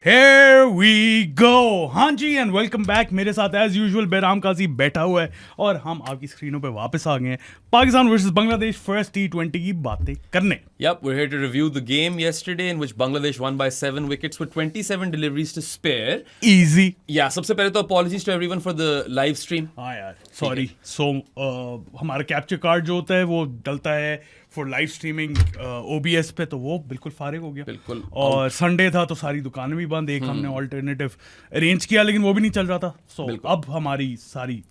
Here we go. हाँ जी and welcome back. मेरे साथ एज यूजुअल बेराम काजी बैठा हुआ है और हम आपकी स्क्रीनों पे वापस आ गए हैं Pakistan versus Bangladesh first T20 की बातें करने. Yep, we're here to review the game yesterday in which Bangladesh won by 7 wickets with 27 deliveries to spare. Easy. Yeah, सबसे पहले तो apologies to everyone for the live stream. हाँ यार सॉरी. सो हमारा capture card जो होता है वो डलता है फॉर लाइव स्ट्रीमिंग OBS पे, तो वो बिल्कुल फारिग हो गया. बिल्कुल. और संडे था तो सारी दुकानें भी बंद. एक हमने ऑल्टरनेटिव अरेंज किया लेकिन वो भी नहीं चल रहा था. सो अब हमारी सारी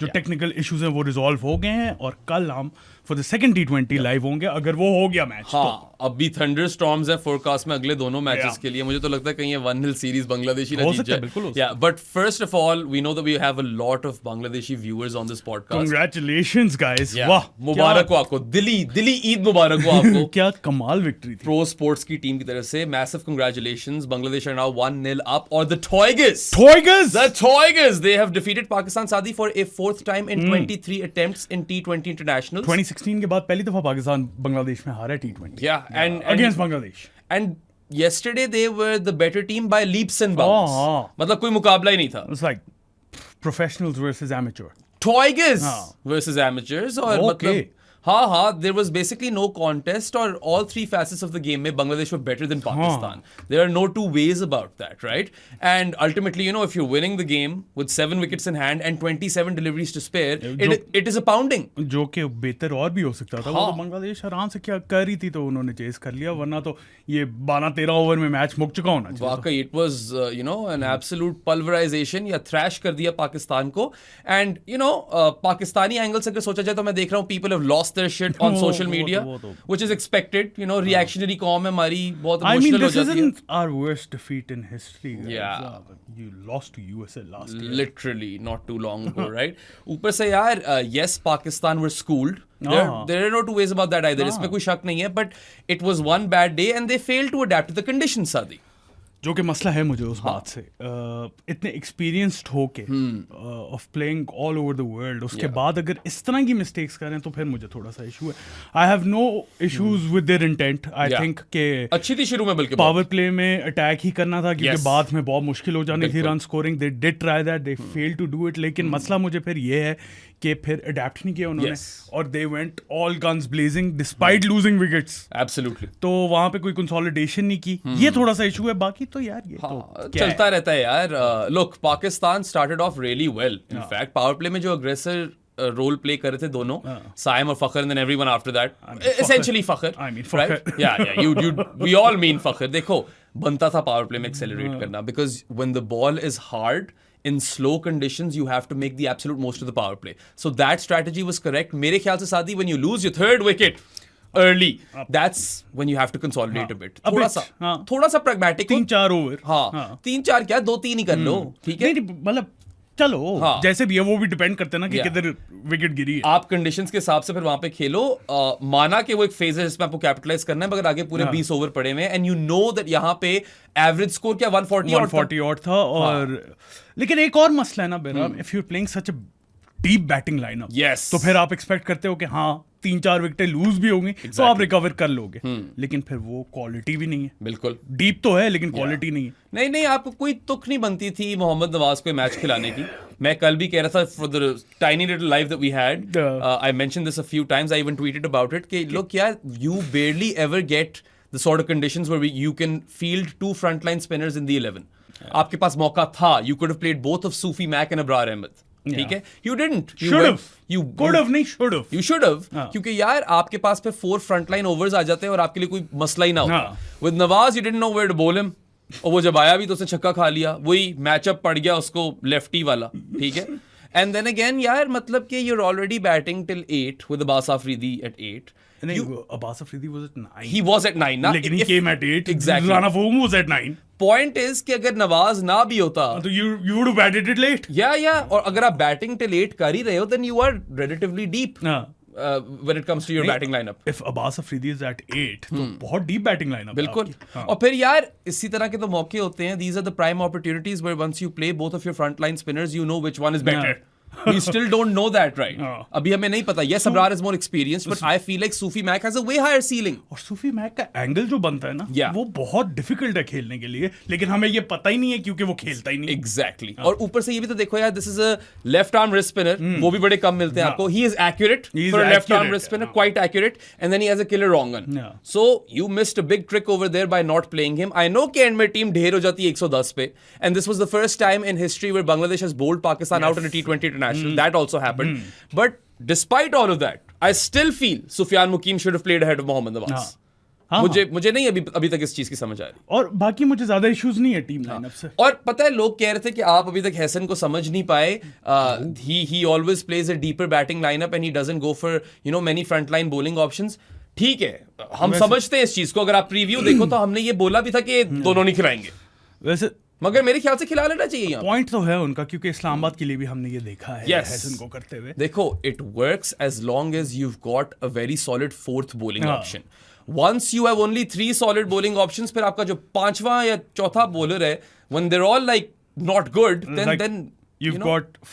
जो टेक्निकल इश्यूज हैं वो रिजॉल्व हो गए हैं और कल हम for the second T20 live होंगे अगर वो हो गया मैच. हाँ, अब भी थंडर स्टॉर्म्स है फोरकास्ट में अगले दोनों मैचेस के लिए. मुझे तो लगता है कहीं ये 1-0 सीरीज बांग्लादेशी ना जीत जाए. या but first of all we know that we have a lot of Bangladeshi viewers on this podcast. Congratulations guys. वाह, मुबारक हो आपको. दिली ईद मुबारक हो आपको. क्या कमाल विक्ट्री थी प्रो स्पोर्ट्स की टीम की तरफ से. Massive congratulations. Bangladesh are now 1-0 up. और the Tigers they have defeated Pakistan Saadi for a fourth time in 23 attempts in T20 internationals. 2016 के बाद पहली दफा पाकिस्तान बांग्लादेश में हारा है T20. Yeah, and against Bangladesh. And yesterday they were the better team by leaps and bounds. मतलब कोई मुकाबला ही नहीं था. It's like professionals versus amateur. Tigers versus amateurs. और मतलब हाँ, there was basically no contest और all three facets of the game में Bangladesh were better than Pakistan. There are no two ways about that, right? And ultimately, you know, if you're winning the game with 7 wickets in hand and 27 deliveries to spare, it is a pounding. जो कि बेहतर और भी हो सकता था. वो तो बांग्लादेश आराम से क्या कर रही थी तो उन्होंने चेस कर लिया, वरना तो ये 12-13 ओवर में मैच मुक चुका होना चाहिए. वाकई it was you know an absolute pulverization या thrash कर दिया पाकिस्तान को. And you know Pakistani angle से अगर सोचा जाए तो मैं देख रहा हूँ people have lost their shit on social media, which is expected. You know, reactionary com हमारी बहुत emotional हो जाती है. I mean, this isn't our worst defeat in history. Yeah, you lost to USA last year. Literally, not too long ago, right? ऊपर से यार, yes, Pakistan were schooled. There are no two ways about that either. इसमें कोई शक नहीं है. But it was one bad day, and they failed to adapt to the conditions, Saadi. जो कि मसला है मुझे उस बात से. इतने एक्सपीरियंस्ड होके of playing all over the world, उसके बाद अगर इस तरह की मिस्टेक्स करें तो फिर मुझे थोड़ा सा इशू है. I have no issues with their intent. I think के अच्छी थी शुरू में, बल्कि पावर प्ले में अटैक ही करना था क्योंकि बाद में बहुत मुश्किल हो जानी थी run scoring. They did try that, they failed to do it. लेकिन मसला मुझे फिर ये है कि फिर अडैप्ट नहीं किया उन्होंने और they went all guns blazing despite losing wickets. Absolutely. तो वहां पे कोई कंसोलिडेशन नहीं की. ये थोड़ा सा इशू है. बाकी तो यार ये तो चलता रहता है यार. Look, Pakistan started off really well. In fact power play में जो अग्रेसर रोल प्ले कर रहे थे दोनों, साइम और Fakhar, and then everyone after that essentially Fakhar. Right? Yeah you we all mean Fakhar. देखो, बनता था पावर प्ले में एक्सेलरेट करना, because when the ball is hard in slow conditions you have to make the absolute most of the power play. So that strategy was correct. मेरे ख्याल से सादी, when you lose your third wicket early, that's when you have to consolidate a bit. थोड़ा सा pragmatic. 3-4 over. हाँ, 3-4 क्या, 2-3 ही कर लो. ठीक है, मतलब चलो जैसे भी है वो भी डिपेंड करते हैं ना कि किधर विकेट गिरी है. आप कंडीशंस के हिसाब से फिर वहां पे खेलो. माना कि वो एक फेज है जिसमें आपको कैपिटलाइज करना है, मगर आगे पूरे 20 ओवर पड़े हुए हैं. एंड यू नो दैट यहाँ पे एवरेज स्कोर क्या 140 और था. और लेकिन एक और मसला है ना बेराम, if you are playing such a deep batting lineup, तो फिर आप एक्सपेक्ट करते हो कि हाँ 3-4 विकेटें लूज भी होंगी तो आप रिकवर कर लोगे. लेकिन फिर वो क्वालिटी भी नहीं है. बिल्कुल डीप तो है लेकिन क्वालिटी नहीं है. नहीं, आपको कोई तुक नहीं बनती थी मोहम्मद नवाज को मैच खिलाने की. मैं कल भी कह रहा था for the tiny little life that we had, I mentioned this a few times. I even tweeted about it कि लोग यार, you barely ever get the sort of conditions where you can field 2 frontline spinners in the 11. आपके पास मौका था. You could have played both of Sufiyan Muqeem and Abrar Ahmed. ठीक है, you didn't. You could have, नहीं should have. You should have, क्योंकि यार आपके पास पे 4 frontline overs आ जाते हैं और आपके लिए कोई मसला ही ना होता. With Nawaz, you didn't know where to bowl him. और वो जब आया भी तो उसने छक्का खा लिया. वही मैचअप पड़ गया उसको लेफ्टी वाला. ठीक है. And then again यार, मतलब कि you're already batting till 8 with Abbas Afridi at 8. Abbas Afridi was at 9. He was at 9 ना. लेकिन he came at 8. Exactly. Rana Foam was at 9. Point is कि अगर नवाज ना भी होता तो you would have batted it late. Yeah. और अगर आप बैटिंग till 8 कर ही रहे हो, then you are relatively deep. When it comes to your batting lineup. If Abbas Afridi is at 8, तो बहुत deep batting lineup. बिल्कुल. और फिर यार इसी तरह के तो मौके होते हैं. These are the prime opportunities where once you play both of your frontline spinners, you know which one is better. We still don't know that, right? हाँ. अभी हमें नहीं पता. Yes, Abrar is more experienced, but I feel like Sufi Mac has a way higher ceiling. और सूफी Mac का angle जो बनता है ना, Yeah. वो बहुत डिफिकल्ट है खेलने के लिए, लेकिन हमें ये पता ही नहीं है क्योंकि वो खेलता ही नहीं. Exactly. और ऊपर से ये भी तो देखो यार, this is a left arm wrist spinner. वो भी बड़े कम मिलते हैं आपको. He is accurate He is for a left arm accurate, wrist spinner, yeah. quite accurate. And then he has a killer wrong one. Yeah. So you missed a big trick over there by not playing him. I know कि end में team ढेर हो जाती है 110 पे. And this was the first time in history where Bangladesh has bowled Pakistan out in a T20 international. That also happened. But despite all of that, I still feel Sufyan Mukim should have played ahead of Mohammad Nawaz. हाँ. मुझे नहीं अभी तक इस चीज की समझ आ रही. और बाकी मुझे ज्यादा इश्यूज नहीं है टीम लाइनअप से. और पता है लोग कह रहे थे कि आप अभी तक हैसन को समझ नहीं पाए. ही always plays a deeper batting lineup and he doesn't go for many front line bowling options. ठीक है, हम समझते हैं इस चीज को. अगर आप प्रीव्यू देखो तो हमने ये बोला भी था कि दोनों नहीं खिलाएंगे, वैसे मगर मेरे ख्याल से खिला लेना चाहिए. पॉइंट तो है उनका, क्योंकि इस्लामाबाद के लिए भी हमने ये देखा है Yes. हैसन को करते हुए. देखो, it works as long as you've got a very solid fourth bowling हाँ. option. Once you have only 3 solid bowling options, फिर आपका जो पांचवा या चौथा बॉलर है, when they're all like not good, Like, then you've got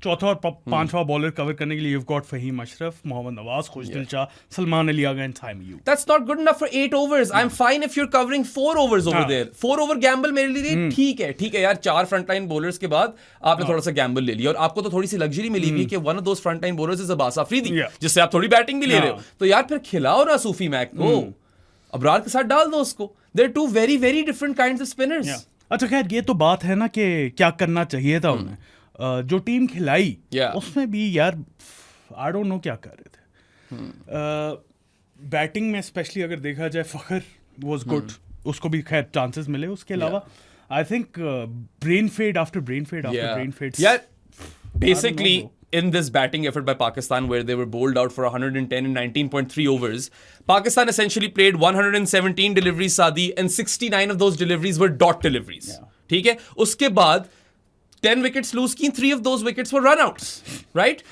चौथा और पांचवा बॉलर कवर करने के लिए you've got Faheem Ashraf, Mohammad Nawaz, Khushdil Shah, Salman Ali Agha and Saim Ayub. That's not good enough for 8 overs. I'm fine if you're covering 4 overs over हाँ. there. 4 over gamble मेरे लिए ठीक है यार. 4 फ्रंटलाइन बॉलर्स के बाद आपने थोड़ा सा गैम्बल ले लिया और आपको तो थोड़ी सी लग्जरी मिली हुई है कि one of those frontline bowlers is Abbas Afridi, Yeah. जिससे आप थोड़ी बैटिंग भी ले रहे हो. तो यार फिर खिलाओ ना सूफी मैक को, अबरार के साथ डाल दो उसको. They're two very very different kinds of spinners. अच्छा खैर, ये तो बात है ना कि क्या करना चाहिए था उन्हें. जो टीम खिलाई Yeah. उसमें भी यार आई डोंट नो क्या कर रहे थे. बैटिंग में स्पेशली अगर देखा जाए, फखर वाज गुड, उसको भी खैर चांसेस मिले. उसके अलावा I think brain fade after brain fade after brain fade. Yeah, basically in this batting effort by Pakistan where they were bowled out for 110 and 19.3 overs, Pakistan essentially played 117 deliveries, Saadi, and 69 of those deliveries were dot deliveries. ठीक है, उसके बाद 10 wickets lose की, 3 of those wickets were run-outs, right?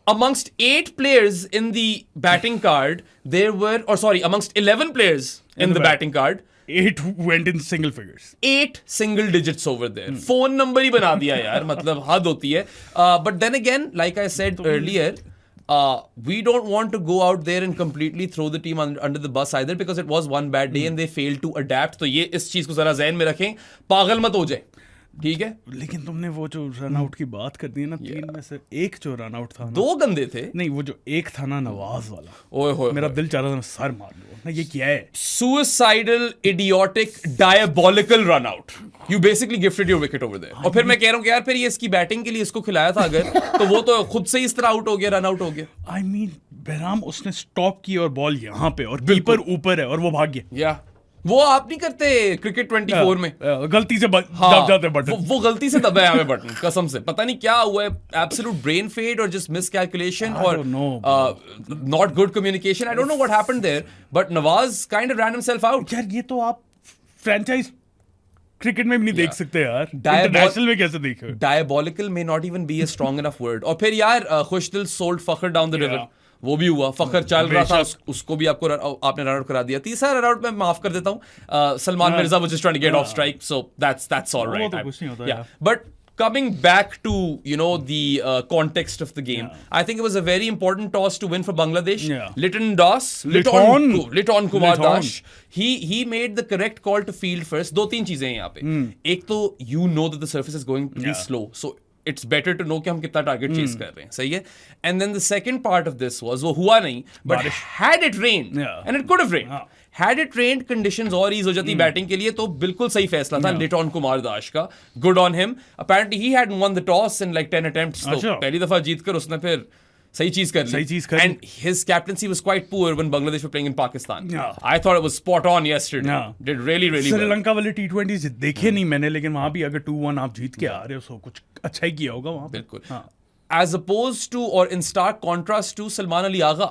Amongst 8 players in the batting card, amongst 11 players in the batting card, 8 went in single figures. 8 single digits over there. Phone number ही बना दिया यार, मतलब हद होती है. But then again, like I said earlier, we don't want to go out there and completely throw the team under the bus either, because it was one bad day and they failed to adapt. तो ये इस चीज को जरा ज़हन में रखें, पागल मत हो जाए. ठीक है, लेकिन तुमने वो जो रन आउट की बात कर दी है ना, 3 में से एक जो रन आउट था ना, 2 गंदे थे. नहीं, वो जो एक था ना नवाज वाला, ओए होए, मेरा दिल चाह रहा था मैं सर मार लूं ना. ये क्या है? suicidal, idiotic, diabolical run out. You basically gifted your wicket over there. और फिर मैं कह रहा हूँ कि यार फिर ये इसकी बैटिंग के लिए इसको खिलाया था अगर, तो वो तो खुद से ही इस तरह आउट हो गया, रन आउट हो गया. आई मीन बहराम उसने स्टॉप की और बॉल यहाँ पे और कीपर ऊपर है और वो भाग गया. या वो आप नहीं करते क्रिकेट 24 में, गलती से दब जाते बटन. वो गलती से दबाया हमें बटन, कसम से पता नहीं क्या हुआ है. एब्सोल्यूट ब्रेन फेड और जस्ट मिसकैलकुलेशन और not good communication. I don't know what happened there, but Nawaz kind of ran himself out. यार ये तो आप फ्रेंचाइज क्रिकेट में भी नहीं देख सकते यार, इंटरनेशनल में कैसे देखे? Diabolical may not even be a strong enough word. और फिर यार Khushdil sold Fakhar down the river, वो भी हुआ. फखर चल रहा था, उसको भी आपने रन आउट करा दिया. तीसरा रन आउट मैं माफ कर देता हूँ. Salman Mirza was just trying to get off strike, so that's alright. कुछ नहीं होता यार. But coming back to the context of the game, I think it was a very important toss to win for Bangladesh. Liton Kumar Dash, he made the correct call to field first. 2-3 चीजें हैं यहाँ पे. एक तो you know that the surface is going to be slow, so it's better to know कि हम कितना target chase कर रहे हैं. सही है. And then the second part of this was, वो हुआ नहीं, but had it rained, and it could have rained, had it rained, conditions और ease हो जाती बैटिंग के लिए, तो बिल्कुल सही फैसला था लिटॉन कुमार दाश का. Good on him. Apparently he hadn't won the toss in like 10 attempts, तो पहली दफा जीत कर उसने फिर सही चीज कर ली. And his captaincy was quite poor when Bangladesh were playing in Pakistan. I thought it was spot on yesterday. Did really well. Sri Lanka वाले T20 देखे नहीं मैंने, लेकिन वहां भी अगर 2-1 आप जीत के आ रहे हो, सो कुछ अच्छा ही किया होगा वहां. बिल्कुल. As opposed to, or in stark contrast to, Salman Ali Agha.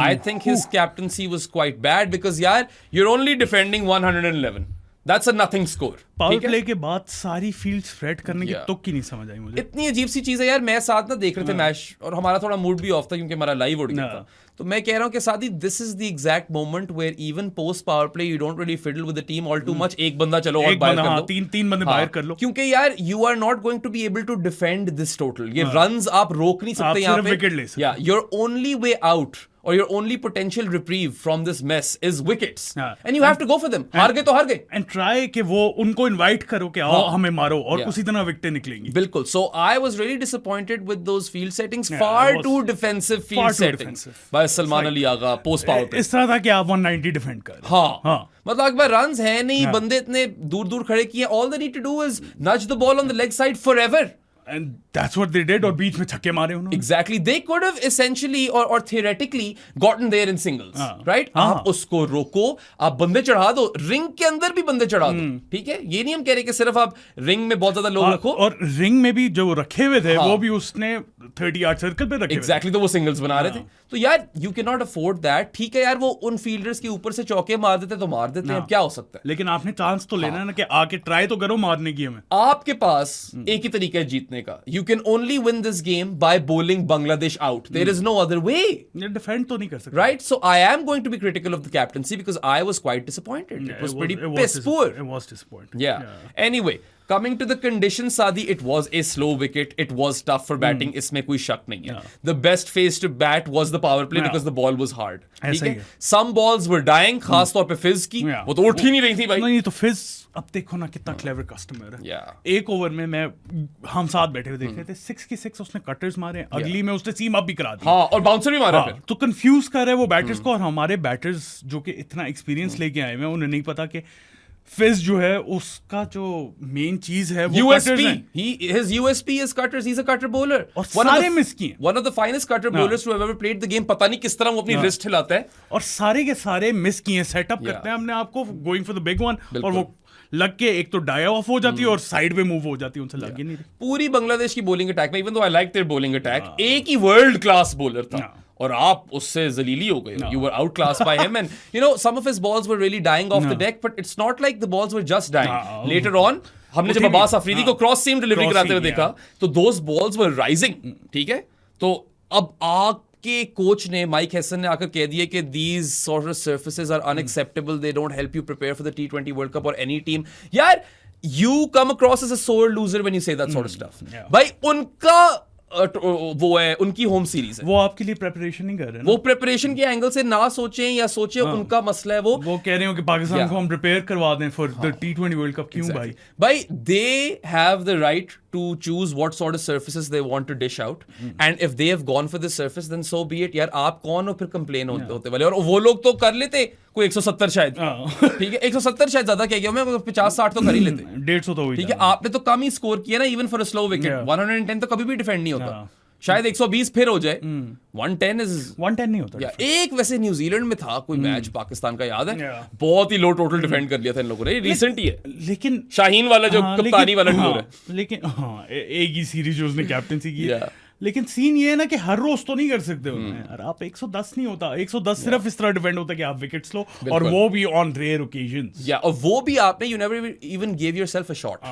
I think his captaincy was quite bad, because yaar, you're only defending 111. That's a nothing score. Power play के बाद सारी फील्ड स्प्रेड करने की तुक की नहीं समझ आई मुझे. इतनी अजीब सी चीज है यार. मैं साथ ना देख रहे थे मैच और हमारा थोड़ा मूड भी ऑफ था क्योंकि हमारा लाइव उड़ गया था. तो मैं कह रहा हूँ कि सादी this is the exact moment where even post power play you don't really fiddle with the team all too much. एक बंदा चलो और बाहर कर लो, तीन बंदे बाहर कर लो, क्योंकि यार you are not going to be able to defend this total. ये रन्स आप रोक नहीं सकते यहाँ पे. या your only way out or your only potential reprieve from this mess is wickets. And you have to go for them. हार गए तो हार गए. And try कि वो उनको invite करो कि आओ हमें मारो और उसी तरह विकेटें निकलेंगी. बिल्कुल. So I was really disappointed with those field settings. Far too defensive field settings. by Salman Ali Agha post power play. इस तरह था कि आप 190 डिफेंड कर. हाँ. मतलब अकबर runs है नहीं, बंदे इतने दूर दूर खड़े किए. All they need to do is nudge the ball on the leg side forever. And that's what they did. और बीच में छक्के मारे उन्होंने. Exactly. They could have essentially or theoretically gotten there in singles. Right? आप उसको रोको, आप बंदे चढ़ा दो, रिंग के अंदर भी बंदे चढ़ा दो. ठीक है? ये नहीं हम कह रहे कि सिर्फ आप रिंग में बहुत ज्यादा लोग रखो. और रिंग में भी जो रखे हुए थे वो भी उसने 30 यार्ड सर्कल पे रखे. Exactly. तो वो सिंगल्स बना रहे थे. तो यार you cannot afford that. ठीक है यार, वो उन फील्डर्स के ऊपर से चौके मार देते तो मार देते हैं. क्या हो सकता है? लेकिन आपने चांस तो लेना है ना कि आके ट्राई तो करो मारने की. हमें आपके पास एक ही तरीका है जीतने का. You can only win this game by bowling Bangladesh out. There is no other way. Defend तो नहीं कर सकते. Right? So I am going to be critical of the captaincy because I was quite disappointed. It was pretty piss poor. It was disappointing. Yeah. Anyway, coming to the conditions, Sadi, it was a slow wicket. It was tough for batting. इसमें कोई शक नहीं है. The best phase to bat was the power play because the ball was hard. ठीक है? Some balls were dying, खास तौर पे फिज की. वो तो उठ ही नहीं रही थी भाई. नहीं तो फिज अब देखो ना कितना क्लेवर कस्टमर है. एक ओवर में हम साथ बैठे हुए देख रहे थे, 6 की 6 उसने कटर्स मारे, अगली में उसने सीम अप भी करा दी. हाँ, और बाउंसर भी मारा. तो कंफ्यूज कर रहे हैं वो बैटर्स को. और हमारे बैटर्स जो कि इतना एक्सपीरियंस लेके आए हैं, उन्हें नहीं पता कि फिज जो है उसका जो मेन चीज है वो USP. His USP is cutters. He's a cutter bowler. और सारे मिस किए. One of the finest cutter bowlers to have ever played the game. पता नहीं किस तरह वो अपनी रिस्ट हिलाता है. और सारे के सारे मिस किए. सेटअप करते हैं हमने आपको going for the big one, और वो लग के एक तो डाई ऑफ हो जाती है और साइड पे मूव हो जाती है. उनसे लग ही नहीं. पूरी बांग्लादेश की बॉलिंग अटैक में, even though I like their bowling attack, एक ही वर्ल्ड क्लास बॉलर था और आप उससे जलीली हो गए. You were outclassed by him, and you know some of his balls were really dying off the deck, but it's not like the balls were just dying. Later on, हमने जब अब्बास अफरीदी को cross सीम delivery कराते हुए देखा, तो those balls were rising. ठीक है? तो अब के कोच ने, माइक हेसन ने आकर कह दिया कि these sort of surfaces are unacceptable. They don't help you prepare for the T20 World Cup or any team. यार, you come across as a sore loser when you say that sort of stuff. भाई उनका वो है, उनकी home series है. वो आपके लिए प्रेपरेशन नहीं कर रहे हैं. वो प्रेपरेशन के एंगल से ना सोचें या सोचें, उनका मसला है. वो कह रहे हो कि पाकिस्तान को हम प्रिपेयर करवा दें for the T20 world cup. क्यों भाई? भाई they have the right to choose what sort of surfaces they want to dish out, and if they have gone for this surface then so be it. यार आप कौन हो फिर complain होते वाले? और वो लोग तो कर लेते कोई 170 शायद. ठीक है, 170 शायद ज्यादा कह गया मैं, 50-60 तो कर ही लेते. 150 तो हुई. ठीक है, आपने तो कम ही स्कोर किया ना even for a slow wicket. 110 तो कभी भी डिफेंड नहीं होता. शायद 120 फिर हो जाए. 110 नहीं होता. एक वैसे न्यूजीलैंड में था कोई मैच पाकिस्तान का, याद है? बहुत ही लो टोटल डिफेंड कर लिया था इन लोगों ने. रिसेंट ही है, लेकिन शाहीन वाला जो कप्तानी वाला टूर है. लेकिन एक ही सीरीज जो उसने कैप्टनसी की है. लेकिन सीन ये है ना कि हर रोज तो नहीं कर सकते उन्हें. यार आप 110 नहीं होता. 110 सिर्फ इस तरह डिपेंड होता है कि आप विकेट्स लो, और वो भी ऑन रेयर ओकेजन्स. या और वो भी आपने, you never even gave yourself a shot.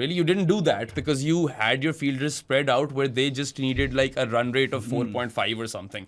Really, you didn't do that because you had your fielders spread out where they just needed like a run rate of 4.5 or something.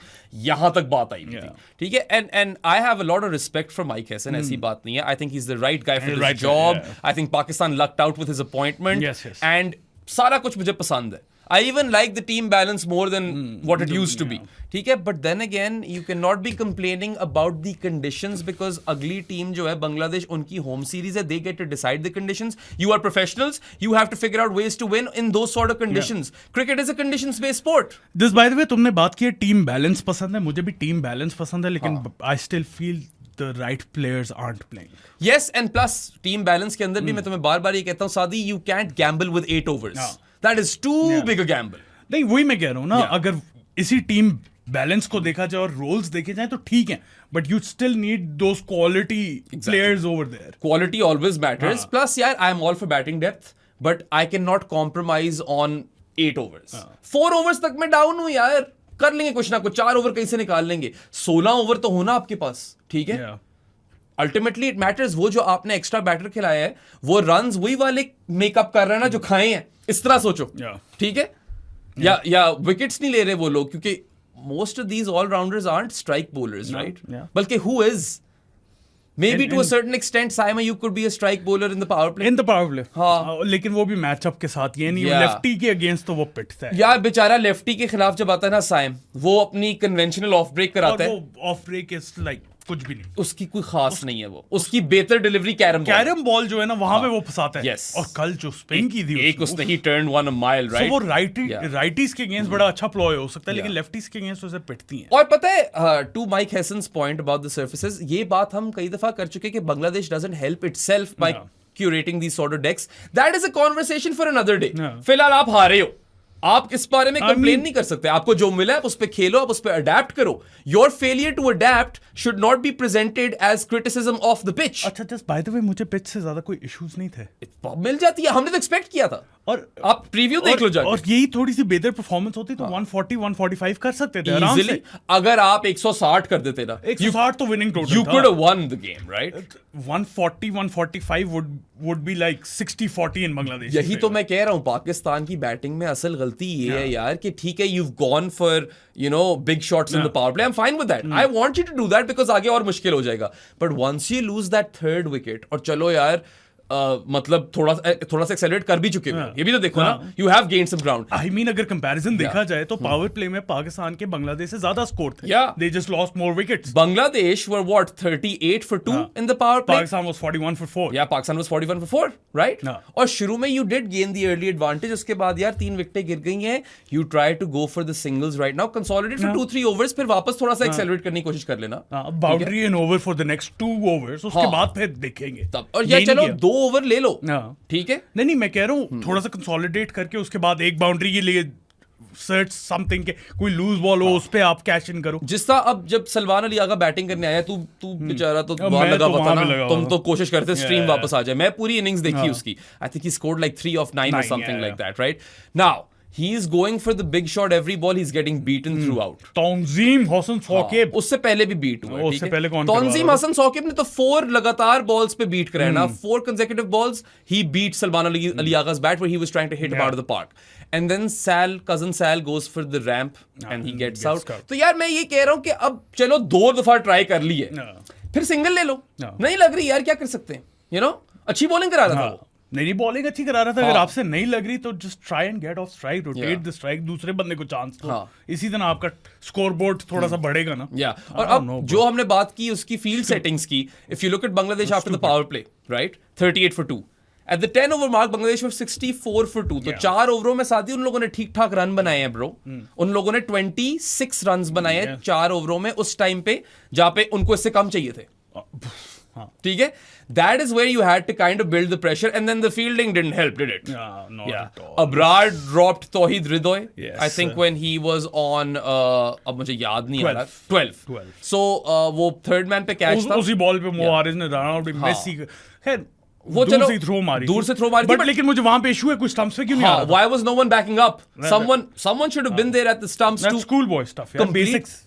यहाँ तक बात आई थी. ठीक है, and I have a lot of respect for Mike Hessen. ऐसी बात नहीं है. I think he's the right guy for this job. I think Pakistan lucked out with his appointment. And सारा कुछ मुझे पसंद है. I even like the team balance more than what it used to be. ठीक है, but then again you cannot be complaining about the conditions because अगली team जो है बांग्लादेश, उनकी होम सीरीज है. They get to decide the conditions. You are professionals. You have to figure out ways to win in those sort of conditions. Cricket is a conditions based sport. This by the way, तुमने बात की है team balance पसंद है. मुझे भी team balance पसंद है, लेकिन I still feel the right players aren't playing. Yes, and plus team balance के अंदर भी मैं तुम्हें बार-बार ये कहता हूँ, सादी, you can't gamble with 8 overs. That is too big a gamble. नहीं, वही मैं कह रहा हूँ ना. अगर इसी टीम बैलेंस को देखा जाए और रोल्स देखे जाए तो ठीक है, but you still need those quality players over there. Quality always matters. Plus यार, I am all for batting depth, but I cannot compromise on 8 overs. 4 overs तक मैं डाउन हूँ यार. कर लेंगे कुछ ना कुछ, 4 ओवर कहीं से निकाल लेंगे. 16 ओवर तो होना आपके पास. ठीक है, अल्टीमेटली इट मैटर्स, वो जो आपने एक्स्ट्रा बैटर खिलाया है वो रन्स वही वाले मेकअप कर रहे हैं ना जो खाए हैं, इस तरह सोचो, ठीक है? या विकेट्स नहीं ले रहे वो लोग, क्योंकि most of these all-rounders aren't strike bowlers, right? Balki who is? Maybe to a certain extent, Saima, you could be a strike bowler in the power play. In the power play. हाँ. लेकिन वो भी matchup के साथ, ये नहीं lefty के against तो वो पिटता है। यार बेचारा लेफ्टी के खिलाफ जब आता है ना साइम, वो अपनी कन्वेंशनल ऑफ ब्रेक कराता है। वो ऑफ ब्रेक इज लाइक कुछ भी नहीं, उसकी कोई खास नहीं है वो, उसकी बेहतर डिलीवरी कैरम बॉल जो है ना वहां पे वो फंसाता है। Yes. और कल जो स्पिन की थी एक उसने ही टर्न 1 माइल, राइट? वो राइटीज के अगेंस्ट बड़ा अच्छा प्लॉय हो सकता है, लेकिन लेफ्टीज के अगेंस्ट उसे पिटती हैं। और पता है, to Mike Hesson's point about the surfaces, ये बात हम कई दफा कर चुके कि Bangladesh doesn't help itself by curating these sort of decks. That is a conversation for another day. फिलहाल आप हारे हो, आप इस बारे में कंप्लेन नहीं कर सकते। आपको जो मिला है आप उस पे खेलो, आप उस पे अडेप्ट करो। Your failure to adapt should not be presented as criticism of the pitch. अच्छा, जस्ट बाय द वे, मुझे पिच से ज्यादा कोई इश्यूज नहीं थे, मिल जाती है, हमने तो एक्सपेक्ट किया था। और आप प्रीव्यू देख लो जाके। और यही थोड़ी सी बेहतर परफॉर्मेंस होती तो 140 145 कर सकते थे आराम से। अगर आप 160 कर देते ना, 160 तो विनिंग टोटल था। You could have won the game, right? 140 145 would be like 60-40 in Bangladesh. यही तो मैं कह रहा हूँ, पाकिस्तान की बैटिंग में असल गलती ये है यार कि ठीक है, you've gone for big shots in the power play. I'm fine with that. I want you to do that because आगे और मुश्किल हो जाएगा. But once you lose that third wicket, और चलो यार मतलब थोड़ा सा एक्सेलरेट कर भी चुके हैं, ये भी तो देखो ना, you have gained some ground. I mean अगर कंपैरिजन देखा जाए तो पावर प्ले में पाकिस्तान के बांग्लादेश से ज्यादा स्कोर थे। They just lost more wickets. Bangladesh were what 38 for 2 in the power play. Pakistan was 41 for 4. Yeah, Pakistan was 41 for 4, right? और शुरू में you did gain the early advantage, उसके बाद यार 3 विकेटें गिर गई हैं, you try to go for the singles right now, consolidate for 2-3 overs, फिर वापस थोड़ा सा एक्सेलरेट करने की कोशिश कर लेना। Boundary and over for the next 2 overs, उसके बाद फिर देखेंगे तब। और यार चलो 2 ओवर ले लो, ठीक है? नहीं, मैं कह रहा हूँ थोड़ा सा कंसोलिडेट करके उसके बाद एक बाउंड्री के लिए सर्च समथिंग के कोई लूज बॉल हो उस पे आप कैच इन करो। जिस तरह अब जब सलमान अली आगा बैटिंग करने आया, तू बेचारा तो वहां लगा पता ना, तुम तो कोशिश करते स्ट्रीम वापस आ जाए। मैं पूरी इनिंग्स देखी उसकी, I think he scored like 3 of 9 or something like that, right? Now he is going for the big shot every ball, he's getting beaten throughout. तंजीम हसन सौकिब उससे पहले भी बीट हुआ, उससे पहले कौन? तंजीम हसन सौकिब ने तो 4 लगातार बॉल्स पे बीट कराया ना, 4 consecutive balls he beat Salman Ali Agha's bat where he was trying to hit him out of the park, and then cousin Sal goes for the ramp and he gets out. तो यार मैं ये कह रहा हूँ कि अब चलो 2 दफा ट्राई कर लिए, फिर सिंगल ले लो। नहीं लग रही यार, क्या कर सकते हैं? अच्छी बॉलिंग करा रहा था वो। नहीं, बॉलिंग अच्छी करा रहा था। अगर आपसे नहीं लग रही तो just try and get off strike, rotate the strike, दूसरे बंदे को चांस दो। इसी तरह आपका स्कोर बोर्ड थोड़ा सा बढ़ेगा ना। और अब जो हमने बात की उसकी फील्ड सेटिंग्स की, if you look at Bangladesh after the power play, right, 38 for 2 at the 10 over mark, Bangladesh में 64 for 2। तो 4 ओवरों में साथ ही उन लोगों ने ठीक ठाक रन बनाए हैं ब्रो। उन लोगों ने 26 रन बनाए हैं 4 ओवरों में, उस टाइम पे जहां पे उनको इससे कम चाहिए थे, ठीक है? That is where you had to kind of build the pressure, and then the fielding didn't help, did it? Not at all. Abrar dropped Tawheed Ridoy, I think when he was on अब मुझे याद नहीं आ रहा, 12. So वो third man पे catch था, उसी ball पे मोहारिज ने रन आउट, मेसी खैर वो दूर से थ्रो मारी थी, बट लेकिन मुझे वहां पे इशू है, कुछ स्टंप्स पे क्यों नहीं आ रहा? Why was no one backing up? Someone should have been there at the stumps to schoolboy stuff,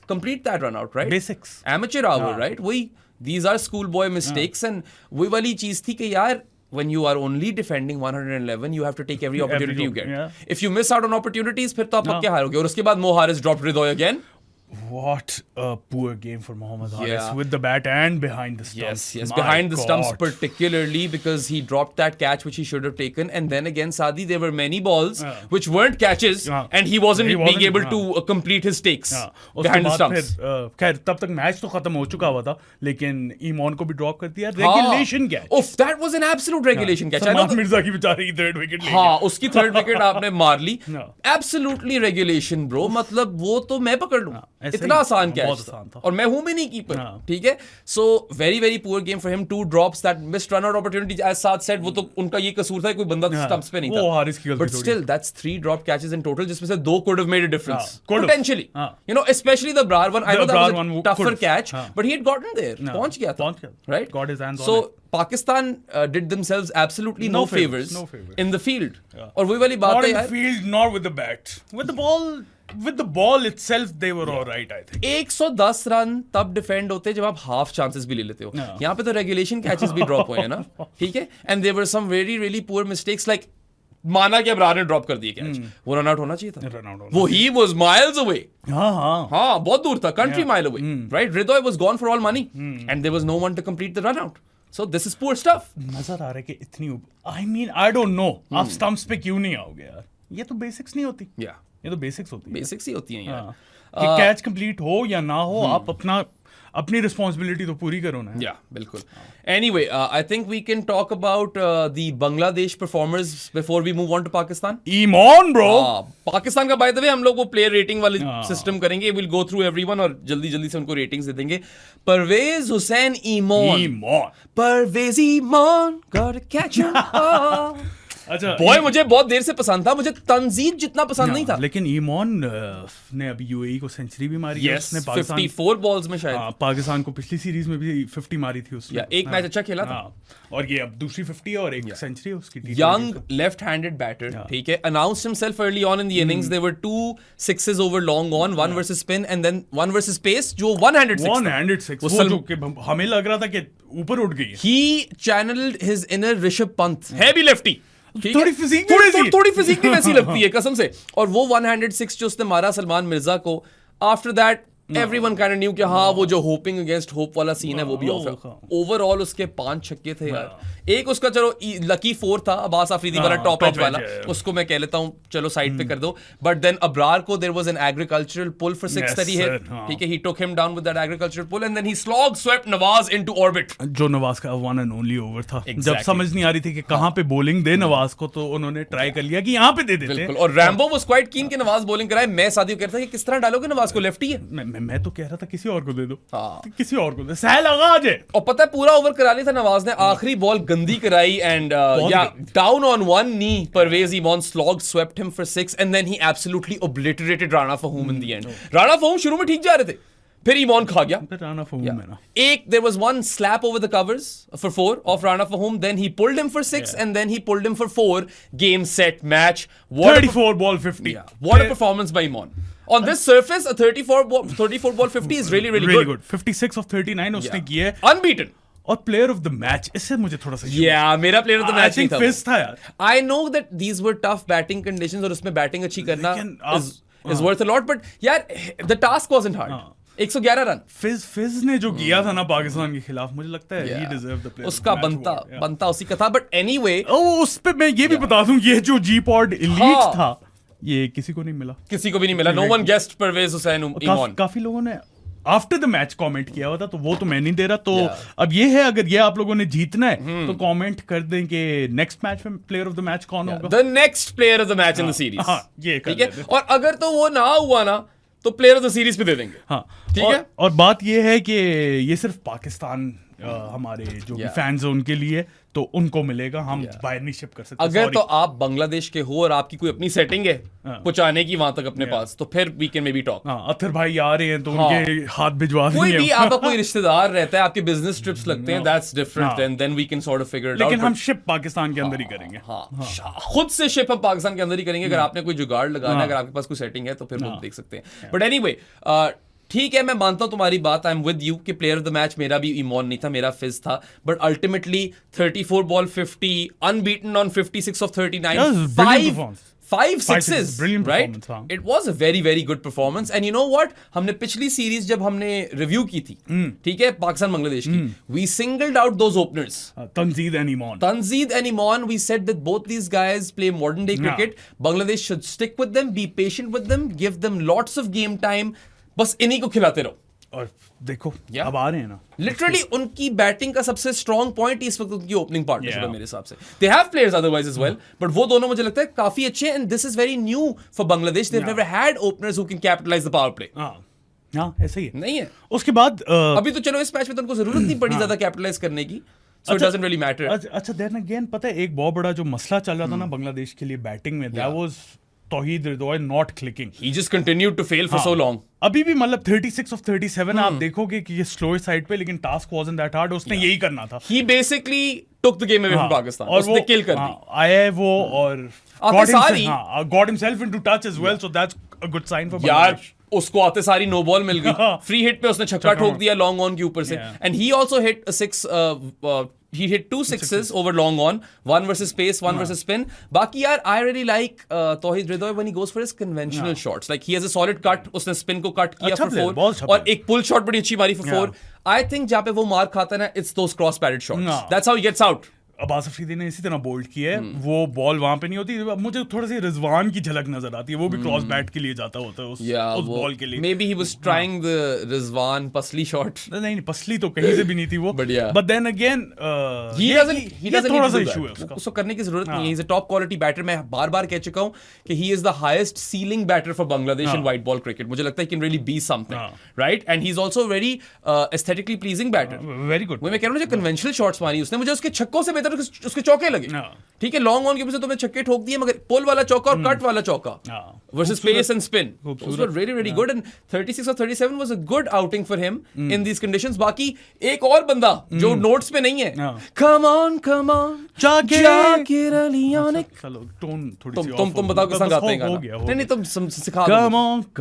complete that run out, right? Basics, amateur hour, right? These are schoolboy mistakes, and वही वाली चीज थी कि यार when you are only defending 111, you have to take every opportunity you get. If you miss out on opportunities, फिर तो आप पक्के हारोगे। और उसके बाद Moharis dropped Ridoy again. What a poor game for Mohammad Haris with the bat and behind the stumps. Yes, behind the stumps particularly, because he dropped that catch which he should have taken, and then again Saadi, there were many balls which weren't catches, and he wasn't being able to complete his takes behind the stumps. खैर तब तक match तो खत्म हो चुका हुआ था, लेकिन ईमान को भी ड्रॉप कर दिया, regulation catch. Uff, that was an absolute regulation catch. Salman Mirza की बेचारे की थर्ड विकेट ले हाँ, उसकी थर्ड विकेट आपने मार ली। Absolutely regulation bro, मतलब वो तो मैं पकड़ लूं, इतना आसान कैच था, और मैं हूं भी नहीं कीपर, ठीक है? So very very poor game for him, 2 drops, that missed run out opportunities, as साथ सेड वो तो उनका ये कसूर था, कोई बंदा स्टंप्स पे नहीं था, but still that's 3 drop catches in total, जिसमें से 2 could have made a difference potentially, especially the Brar one. I know that was a tougher catch, but he had gotten there, पहुंच गया था, right? Got his hands on so it. Pakistan did themselves absolutely no favors in the field, और वही वाली बात है यार, field nor with the bat, with the ball with the ball itself they were all right, I think. 110 run तब defend होते हैं जब आप हाफ चांसेस भी ले लेते हो. यहाँ पे तो रेगुलेशन कैचेस भी ड्रॉप हुए हैं ना, ठीक है. And there were some very really poor mistakes, like माना कि अब्रार ने ड्रॉप कर दिए कैच, वो रन आउट होना चाहिए था. वो ही वाज माइल्स अवे. हाँ, बहुत दूर था, country mile away, right. Hridoy was gone for all money and there was no one to complete the run out. So this is poor stuff. नजर आ रहा है कि इतनी, I mean I don't know, आप स्टंप्स पे क्यों नहीं आओगे यार? ये तो बेसिक्स नहीं होती. Yeah. ये तो बेसिक्स होती है. बेसिक्स ही होती हैं यार. कि कैच कंप्लीट हो या ना हो, आप अपनी रिस्पॉन्सिबिलिटी तो पूरी करो ना. Yeah, बिल्कुल. Anyway, I think we can talk about the Bangladesh performers before we move on to Pakistan. Iman bro. Pakistan का by the way हम लोग वो प्लेयर रेटिंग वाले सिस्टम करेंगे. We'll go through everyone और जल्दी से उनको रेटिंग्स दे देंगे. परवेज हुसैन ईमान. परवेज ईमान gotta catch 'em. अच्छा, बॉय मुझे बहुत देर से पसंद था, मुझे तंजीद जितना पसंद नहीं था. लेकिन ईमान ने अभी यूएई को सेंचुरी भी मारी है. उसने 54 बॉल्स में शायद. पाकिस्तान को पिछली सीरीज में भी 50 मारी थी उसने. एक मैच अच्छा खेला था. और ये अब दूसरी 50 और एक सेंचुरी उसकी. यंग लेफ्ट हैंडेड बैटर, ठीक है. Announced himself early on in the innings. There were 2 sixes over long on, one versus spin and then one versus pace, जो one handed six. वो जो कि हमें लग रहा था कि ऊपर उठ गई. He channeled his inner Rishabh Pant, है भी लेफ्टी. थोड़ी फिजिक भी वैसी लगती है कसम से. और वो वन हैंडेड सिक्स जो उसने मारा सलमान मिर्जा को, after that everyone kind of knew कि हाँ वो जो होपिंग अगेंस्ट होप वाला सीन है वो भी ऑफ है. ओवरऑल उसके 5 छक्के थे यार. एक उसका चलो लकी 4 था, अब्बास आफरीदी वाला टॉप एज वाला, उसको मैं कह लेता हूँ चलो साइड पे कर दो. बट देन अब्रार को there was an agricultural pull for 6 that he hit, ठीक है. He took him down with that agricultural pull and then he slog swept Nawaz into orbit. जो नवाज का वन एंड ओनली ओवर था. जब समझ नहीं आ रही थी कि कहां पे बॉलिंग दे नवाज को, तो उन्होंने ट्राई कर लिया कि यहां पे दे देते. बिल्कुल. और रैम्बो वाज क्वाइट कीन कि नवाज बॉलिंग कराए. मैं सादियों कह रहा था कि किस तरह डालोगे नवाज को, लेफ्टी है. मैं तो कह रहा था किसी और को दे दो. किसी और को दे, सहल आगा आ जाए. और पता है पूरा ओवर करा लिया था नवाज ने. आखिरी बॉल गंदी कराई and down on one knee, Parvez Iman slogged, swept him for 6 and then he absolutely obliterated Rana Fahim in the end. Rana Fahim शुरू में ठीक जा रहे थे, फिर ईमान खा गया. Rana Fahim में ना there was one slap over the covers for 4 of Rana Fahim, then he pulled him for 6 and then he pulled him for 4. Game, set, match. 34 ball 50. What a performance by Iman. On this surface, a 34 ball 50 is really good. 56 of 39 उसने किए. Unbeaten. और player of the match, इससे मुझे थोड़ा सा मेरा player of the match नहीं था यार. I know that these were tough batting conditions और उसमें बैटिंग अच्छी करना is worth a lot, but यार the task wasn't hard. 111 run Fizz ने जो किया था ना पाकिस्तान के खिलाफ, मुझे लगता है ही डिजर्व द प्लेयर. उसका बनता उसी का था. बट एनीवे उस पे मैं ये भी बता दूं, ये जो जी पॉड एलीट था ये किसी को नहीं मिला. No one guessed Parvez Hossain Emon. काफी लोगों ने आफ्टर द मैच कमेंट किया हुआ था, तो वो तो मैं नहीं दे रहा. तो अब ये है, अगर ये आप लोगों ने जीतना है तो कमेंट कर दें कि नेक्स्ट मैच में प्लेयर ऑफ द मैच कौन होगा. The next player of the match in the series. ये ठीक है. और अगर तो वो ना हुआ ना तो प्लेयर ऑफ द सीरीज पे दे देंगे. हाँ, ठीक है. और बात ये है कि ये सिर्फ पाकिस्तान हमारे जो भी फैंस हैं उनके लिए, तो उनको मिलेगा. हम बाहर नहीं शिप कर सकते. अगर तो आप बांग्लादेश के हो और आपकी कोई अपनी सेटिंग है पहुंचाने की वहां तक अपने पास, तो फिर we can maybe talk. अत्तर भाई आ रहे हैं तो उनके हाथ भिजवा देंगे. कोई भी आपका कोई रिश्तेदार रहता है, आपके बिजनेस ट्रिप्स लगते हैं, that's different. Then we can sort of figure it out. लेकिन हम शिप पाकिस्तान के अंदर ही करेंगे. खुद से शिप हम पाकिस्तान के अंदर ही करेंगे. अगर आपने कोई जुगाड़ लगाना है, अगर आपके पास कोई सेटिंग है, तो फिर वो देख सकते हैं. बट एनीवे, ठीक है, मैं मानता हूं तुम्हारी बात. आई एम विद यू कि प्लेयर ऑफ द मैच मेरा भी ईमान नहीं था, मेरा फिज था. But ultimately 34 ball 50, unbeaten on 56 of 39, 5 sixes, right? It was a very very good performance. And you know what, हमने पिछली सीरीज जब हमने रिव्यू की थी, ठीक है, पाकिस्तान बांग्लादेश की, we singled out those openers, Tanzeed and Iman. We said that both these guys play modern day cricket. Bangladesh should stick with them, be patient with them, give them lots of game time. बस इन्हीं को खिलाते रहो. और देखो अब आ रहे हैं ना. लिटरली उनकी बैटिंग का सबसे स्ट्रॉन्ग पॉइंट इस वक्त उनकी ओपनिंग पार्टनरशिप है मेरे हिसाब से. They have players otherwise as well, but वो दोनों मुझे लगता है काफी अच्छे हैं. And this is very new for Bangladesh. They have never had openers who can capitalise the power play. हां, ऐसा ही है. नहीं है. उसके बाद अभी तो चलो इस मैच में तो उनको जरूरत नहीं पड़ी ज्यादा कैपिटलाइज करने की. So it doesn't really matter. अच्छा, देन अगेन पता है एक बहुत बड़ा जो मसला चल रहा था ना बांग्लादेश के लिए बैटिंग में, that was Towhid Hridoy not clicking. He just continued to fail for so long. अभी भी मतलब 36 of 37 आप देखोगे कि ये स्लो साइड पे, लेकिन टास्क वाज़न्ट दैट हार्ड. उसने यही करना था. He basically took the game away from Pakistan. और उसने किल कर दी. आया वो और got himself into touch as well. So that's a good sign for यार Bangladesh. उसको आते सारी नो बॉल मिल गई, फ्री हिट पे उसने छक्का ठोक दिया लॉन्ग ऑन के ऊपर से, and he also hit a six, he hit 2 sixes over long on, one versus pace, one versus spin. Baki yaar, I really like Tauhid Hridoy when he goes for his conventional shots. Like he has a solid cut, उसने spin को cut किया for 4 और एक pull shot बड़ी अच्छी मारी for 4. I think जहाँ पे वो मार खाता है ना, it's those cross batted shots. That's how he gets out. Abbas Afridi ने इसी तरह बोल्ड किया है, वो बॉल वहां पे नहीं होती, मुझे थोड़ा सी रिजवान की झलक नजर आती है, वो भी क्रॉस बैट के लिए जाता होता है उस बॉल के लिए। Maybe he was trying the Rizwan पसली शॉट। नहीं पसली तो कहीं से भी नहीं थी वो, but then again he doesn't थोड़ा सा need to इशू do है that. उसका, उसको करने की जरूरत नहीं है। He's a top quality batter. मैं बार-बार कह चुका हूं कि he is the highest ceiling batter for Bangladesh in white ball cricket. मुझे लगता है he can really be something, right? And he's also very aesthetically pleasing batter. Very good. मैं कह रहा हूं जो conventional shots मारी उसने, मुझे उसके छक्कों से बेहतर उसके चौके लगे। ठीक है, लॉन्ग ऑन के ऊपर से तुमने छक्के ठोक दिए, मगर पुल वाला चौका और कट वाला चौका versus pace and spin, those were really really good, and 36 or 37 was a good outing for him in these conditions. बाकी एक और बंदा जो नोट्स पे नहीं है, come on जाकिर अली यानिक, चलो टोन थोड़ी सी तुम बताओ किस तरह गाते हैं गाना। नहीं तुम सिखा दो।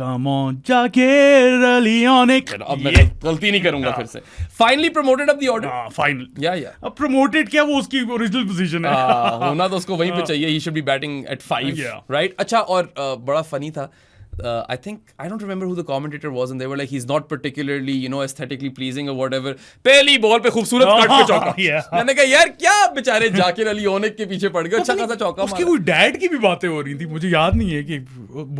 come on जाकिर अली यानिक। अब मैं गलती नहीं करूंगा फिर से। Finally promoted up the order. Final Yeah. अब प्रमोटेड क्या, वो उसकी ओरिजिनल पोजीशन है। होना तो उसको वहीं पे चाहिए। He should be batting at 5, right? अच्छा, और बड़ा फनी था। I don't remember who the commentator was, and they were like, he's not particularly, aesthetically pleasing or whatever. पहली बॉल पे खूबसूरत कट पे चौका। मैंने कहा यार क्या बेचारे जाकिर अली ओनिक के पीछे पड़ गए, अच्छा खासा चौका मारा। उसकी कोई डैड की भी बातें हो रही थी, मुझे याद नहीं है कि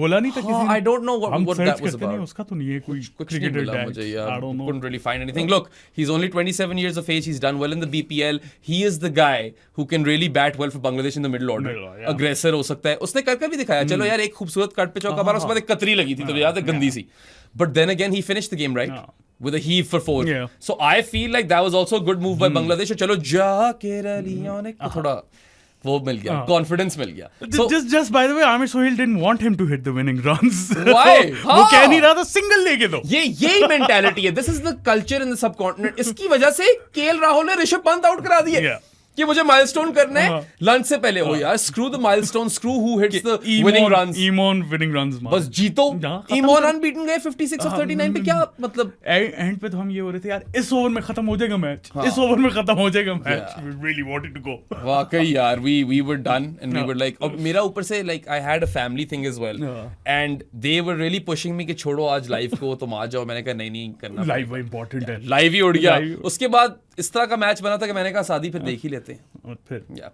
बोला नहीं था किसी ने। I don't know what that was about. उसका तो नहीं है कोई cricketer dad. मुझे यार, couldn't really find anything. Look, he's only 27 years of age. He's done well in the BPL. He is the guy who can really bat well for Bangladesh in the middle order. Aggressor हो सकता है, उसने कर भी दिखाया। चलो यार, एक खूबसूरत कट पे चौका मारा, उसके बाद एक कतरी लगी थी, तो याद है, गंदी सी। But then again, he finished the game, right? With a heave for 4. So I feel like that was also a good move by Bangladesh. चलो जाकिर अली यानिक को थोड़ा वो मिल गया, कॉन्फिडेंस मिल गया। Just by the way, Amir Sohail didn't want him to hit the winning runs. Why? वो कह नहीं रहा था सिंगल लेके दो। यही मेंटालिटी है। This is the culture in the subcontinent. इसकी वजह से केएल राहुल ने ऋषभ पंत आउट करा दिए कि मुझे माइलस्टोन करना है लंच से पहले। हो यार, screw the milestone, screw who hits the winning runs. Emon winning runs, बस जीतो। ईमोन अनबीटन गए 56 और 39 पे, क्या मतलब एंड पे तो हम ये हो रहे थे यार, इस ओवर में खत्म हो जाएगा मैच, इस ओवर में खत्म हो जाएगा match. We really wanted to go. वाकई यार, we were done and we were like, और मेरा ऊपर से like I had a family thing as well, and they were really pushing me कि छोड़ो आज लाइव को, तुम आ जाओ। मैंने कहा नहीं करना, लाइव इंपॉर्टेंट है। लाइव ही उड़ गया। उसके बाद इस तरह का मैच बना था कि मैंने कहा शादी फिर देख ही लेते हैं, और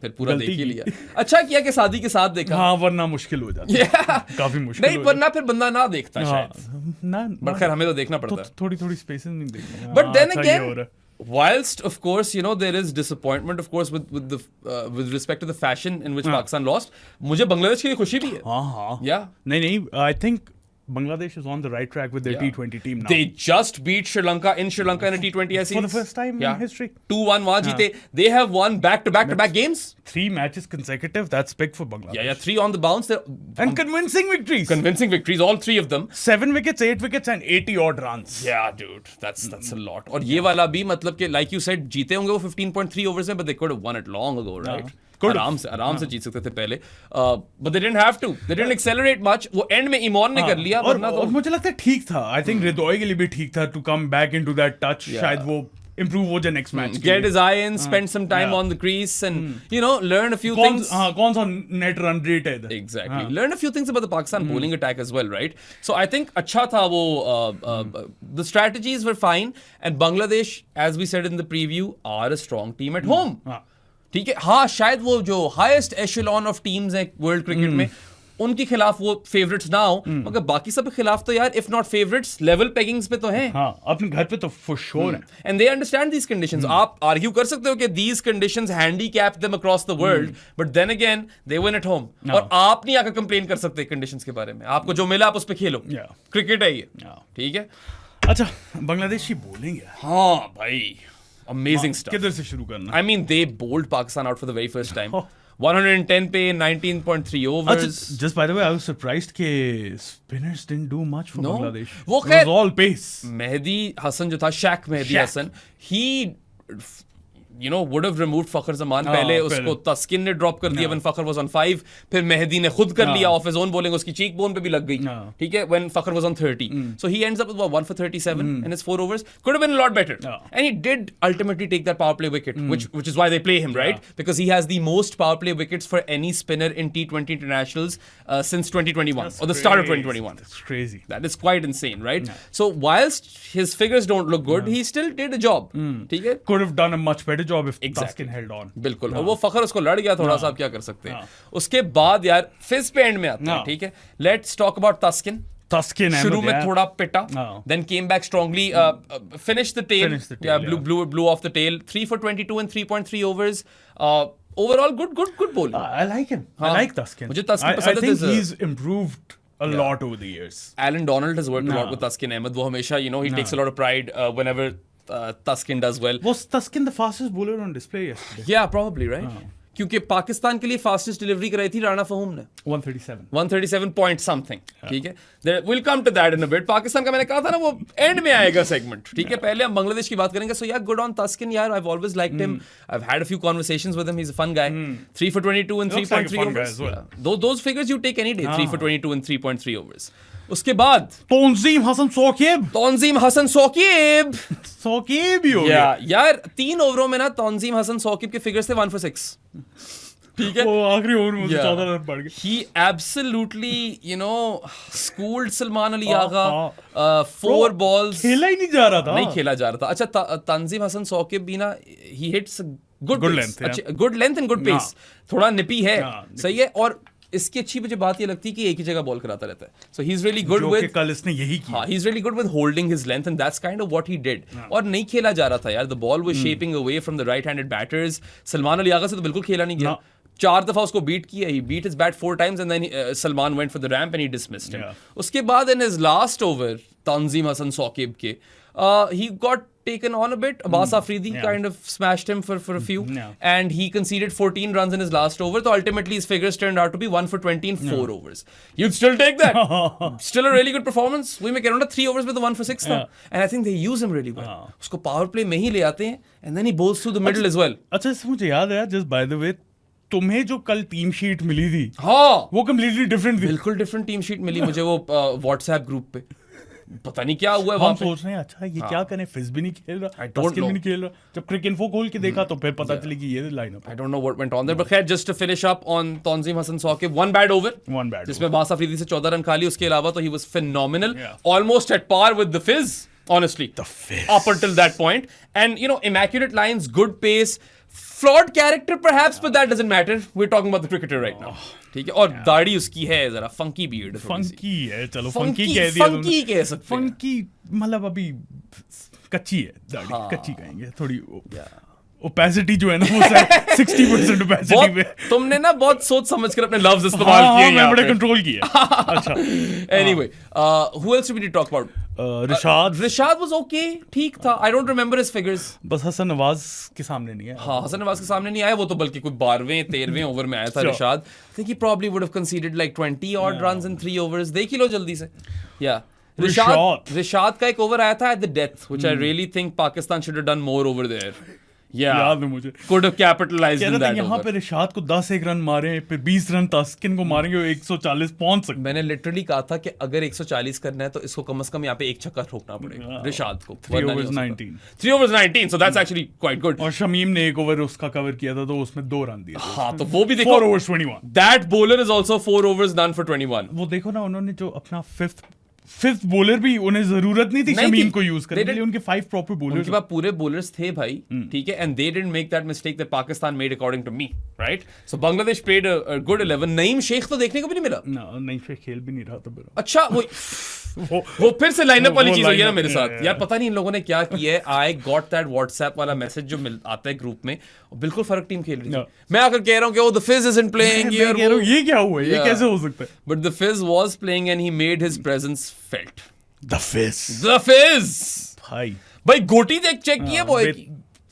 फिर पूरा देख ही लिया। अच्छा किया कि शादी के साथ देखा। हाँ, वरना मुश्किल हो जाता। काफी मुश्किल नहीं, वरना फिर बंदा ना देखता शायद ना, पर खैर हमें तो देखना पड़ता है। थोड़ी स्पेसेस नहीं देखना। But then again, whilst of course there is disappointment of course with respect to the fashion in which Pakistan lost, मुझे बांग्लादेश के लिए खुशी भी है। हाँ नहीं, I think Bangladesh is on the right track with their T20 team now. They just beat Sri Lanka in a T20 series for the first time in history. 2-1 वहाँ जीते। They have won back-to-back games. 3 matches consecutive. That's big for Bangladesh. Yeah, 3 on the bounce. And convincing victories. Convincing victories, all 3 of them. 7 wickets, 8 wickets and 80 odd runs. Yeah, dude, that's a lot. और ये वाला भी मतलब कि like you said, जीते होंगे वो 15.3 overs में, but they could have won it long ago, right? आराम से जीत सकते थे पहले, but they didn't have to. They didn't accelerate much. वो एंड में ईमोन ने कर लिया, वरना तो मुझे लगता है ठीक था। I think रिदोई के लिए भी ठीक था to come back into that touch. शायद वो improve हो जाए next match। Get his eye in, spend some time on the crease, and learn a few things. कौन सा net run rate है इधर? Exactly. Learn a few things about the Pakistan bowling attack as well, right? So I think अच्छा था वो, the strategies were fine, and Bangladesh, as we said in the preview, are a strong team at home. ठीक है, हाँ, शायद वो जो highest एशेलॉन of teams है वर्ल्ड क्रिकेट में, उनके खिलाफ वो फेवरेट्स ना हो, मगर बाकी सब के खिलाफ तो यार if not favourites level peggings पे तो हैं। हाँ, अपने घर पे तो फॉर श्योर है। And they understand these conditions. आप आर्ग्यू कर सकते हो कि these conditions handicap them across the world, but then again they win at home. और आप नहीं आकर कंप्लेन कर सकते कंडीशंस के बारे में। आपको जो मिला आप उस पे खेलो, क्रिकेट है ये, ठीक है। अच्छा, बांग्लादेशी बोलेंगे। हाँ भाई, amazing stuff. किधर से शुरू करना? I mean, they bowled Pakistan out for the very first time. 110 पे 19.3 overs. Just by the way, I was surprised कि spinners didn't do much for Bangladesh. वो it was all pace. Mehdi Hasan जो था, Shaq Mehdi Hasan, he you know, would have removed Fakhar Zaman. पहले उसको तस्किन ने drop कर दिया when Fakhar was on 5, फिर मेहदी ने खुद कर लिया off his own bowling, उसकी cheek bone पे भी लग गई, ठीक है, when Fakhar was on 30. So he ends up with 1 for 37 in his 4 overs. Could have been a lot better. And he did ultimately take that power play wicket, which is why they play him, right? Because he has the most power play wickets for any spinner in T20 internationals since 2021 or the start of 2021. That's crazy. That is quite insane, right? So whilst his figures don't look good, he still did a job. ठीक है? Could have done a much better job if Taskin held on. बिल्कुल, और वो फखर उसको लड़ गया थोड़ा सा, आप क्या कर सकते हैं. उसके बाद यार फिज पे एंड में आते हैं, ठीक है. Let's talk about Taskin. Taskin शुरू में थोड़ा पिटा, then came back strongly, finished the tail, blew off the tail, 3 for 22 and 3.3 overs. Overall, good bowling. I like him. I like Taskin. मुझे Taskin पसंद है. I think he's improved a lot over the years. Alan Donald has worked a lot with Taskin Ahmed. वो हमेशा, you know, he takes a lot of pride whenever Taskin does well. Was Taskin the fastest bowler on display yesterday? Yeah, probably, right? क्योंकि पाकिस्तान के लिए fastest delivery कराई थी राणा फहूम ने 137 point something. ठीक है, we'll come to that in a bit. Pakistan का मैंने कहा था ना, वो एंड में आएगा सेगमेंट, ठीक है. पहले हम बांग्लादेश की बात करेंगे. So yeah, good on Taskin यार. I've always liked him. I've had a few conversations with him. He's a fun guy. 3 for 22 and 3.3 overs. Those figures you take any day. 3 for 22 and 3.3 overs. उसके बाद तंजीम हसन सौकीब ही हो गया यार. 3 ओवरों में ना तंजीम हसन सौकीब के फिगर्स थे 1 for 6. ठीक है, वो आखिरी ओवर में 14 रन पड़ गए. He absolutely, you know, schooled Salman Ali Agha. 4 balls खेला ही नहीं जा रहा था. नहीं खेला जा रहा था. अच्छा, तंजीम हसन सौकीब भी ना, he hits good length, good length and good pace. थोड़ा निपी है, सही है. और इसकी अच्छी मुझे बात ये लगती है कि एक ही जगह बॉल कराता रहता है. So he's really good with, कल इसने यही किया. he's really good with holding his length and that's kind of what he did. और नहीं खेला जा रहा था यार. The ball was shaping away from the right-handed batters. Salman Ali आगा से तो बिल्कुल खेला नहीं गया. 4 दफा उसको बीट किया. He beat his bat 4 times and then Salman went for the ramp and he dismissed him. उसके बाद in his last over, Tanzim Hassan Saqib के, he got taken on a bit. Abbas Afridi kind of smashed him for a few. And he conceded 14 runs in his last over. So ultimately his figures turned out to be 1 for 20 in 4 overs. You'd still take that. Still a really good performance. We make around 3 overs with the 1 for 6 now. And I think they use him really well. उसको power play में ही ले आते हैं and then he bowls through the middle as well. अच्छा, इससे मुझे याद है, just by the way, तुम्हें जो कल टीम शीट मिली थी, हाँ, वो कंप्लीटली डिफरेंट थी. बिल्कुल डिफरेंट टीम शीट मिली मुझे वो व्हाट्सएप ग्रुप पे. पता नहीं क्या हुआ है. हम सोच रहे हैं अच्छा ये क्या करें, फिज भी नहीं खेल रहा, तस्किन भी नहीं खेल रहा. जब क्रिकेइंफो खोल के देखा तो फिर पता चली कि ये lineup. I don't know what went on there, but खैर just to finish up on Tanzim Hassan Saqib, one bad over जिसमें बास अफरीदी से 14 रन खा ली. उसके अलावा तो he was phenomenal, almost at par with the Fizz, honestly, the Fizz up until that point. And you know, immaculate lines, good pace, flawed character perhaps, but that doesn't matter. We're talking about the cricketer right now. ठीक है, और दाढ़ी उसकी है जरा funky beard. Funky है, चलो funky कह दिया. फंकी कह सकते हैं. फंकी मतलब अभी कच्ची है दाढ़ी. कच्ची कहेंगे थोड़ी. ओपेसिटी जो है ना वो 60% ओपेसिटी पे. तुमने ना बहुत सोच समझ कर अपने लफ्ज इस्तेमाल किए. मैं बड़े कंट्रोल किए. अच्छा, anyway, who else did we talk about? Rishad was okay, ठीक था. I don't remember his figures. बस हसन नवाज के सामने नहीं है. हाँ, हसन नवाज के सामने नहीं आया वो तो, बल्कि कोई 12वें 13वें ओवर में आया था Rishad. I think he probably would have conceded like 20 odd runs in 3 overs. देख ही लो जल्दी से. Yeah. Rishad का एक ओवर आया था at the death, which I really think Pakistan should have done more over there. याद है मुझे. Could have capitalized in that. यहाँ पे रिशाद को 10 रन मारे, फिर 20 रन तस्किन को मारेंगे, 140 पहुंच सकते. मैंने लिटरली कहा था कि अगर 140 करना है तो इसको कम से कम यहाँ पे एक छक्का ठोकना पड़ेगा रिशाद को. 3 overs 19, so that's actually quite good. और शमीम ने एक ओवर उसका कवर किया था तो उसमें 2 रन दिए. हाँ, तो वो भी देखो. 4 overs 21. That bowler is also 4 overs done for 21. वो देखो ना, उन्होंने जो अपना फिफ्थ बॉलर भी, उन्हें जरूरत नहीं थी शमीम को यूज करने के लिए. उनके 5 प्रॉपर बॉलर्स, उनके पास पूरे बॉलर्स थे भाई. ठीक है, and they didn't make that mistake that Pakistan made according to me, right. So Bangladesh played a good 11. Naeem Sheikh तो देखने को भी नहीं मिला. नईम शेख खेल भी नहीं रहा था. अच्छा, वो फिर से लाइनअप वाली चीज हुई है ना मेरे साथ यार. पता नहीं इन लोगों ने क्या किया है. आई गॉट दैट व्हाट्सएप वाला मैसेज जो आता है ग्रुप में, बिल्कुल फर्क टीम खेल रही है. मैं आकर कह रहा हूँ कि ओ द फिज इजंट प्लेइंग हियर. ये क्या हुआ, ये कैसे हो सकता है. बट द फिज was playing and he made his presence felt. The Fizz भाई गोटी देख चेक किए बॉय की,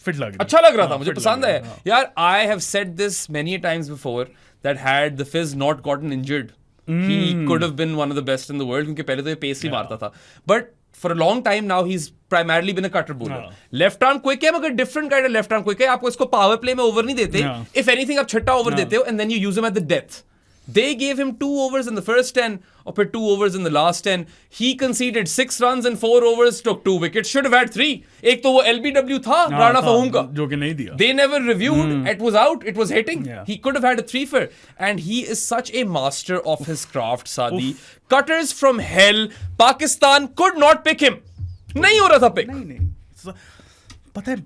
फिट लग रहा. अच्छा लग रहा था, मुझे पसंद है यार. I have said this many times before that had the Fizz not gotten injured, he could have been one of the best in the world, क्योंकि पहले तो ये पेस ही मारता था. But for a long time now he's primarily been a cutter bowler. Left arm quick है मगर different kind of left arm quick है. आपको इसको power play में over नहीं देते. If anything आप छठा over देते हो and then you use him at the death. They gave him 2 overs in the first 10 or 2 overs in the last 10. He conceded 6 runs in 4 overs, took 2 wickets. Should have had 3. एक तो वो LBW था राणा फहूम का जो कि नहीं दिया. They never reviewed. It was out. It was hitting. He could have had a 3-fer. And he is such a master of his craft, Sadi. Cutters from hell. Pakistan could not pick him. नहीं हो रहा था pick. नहीं. पता है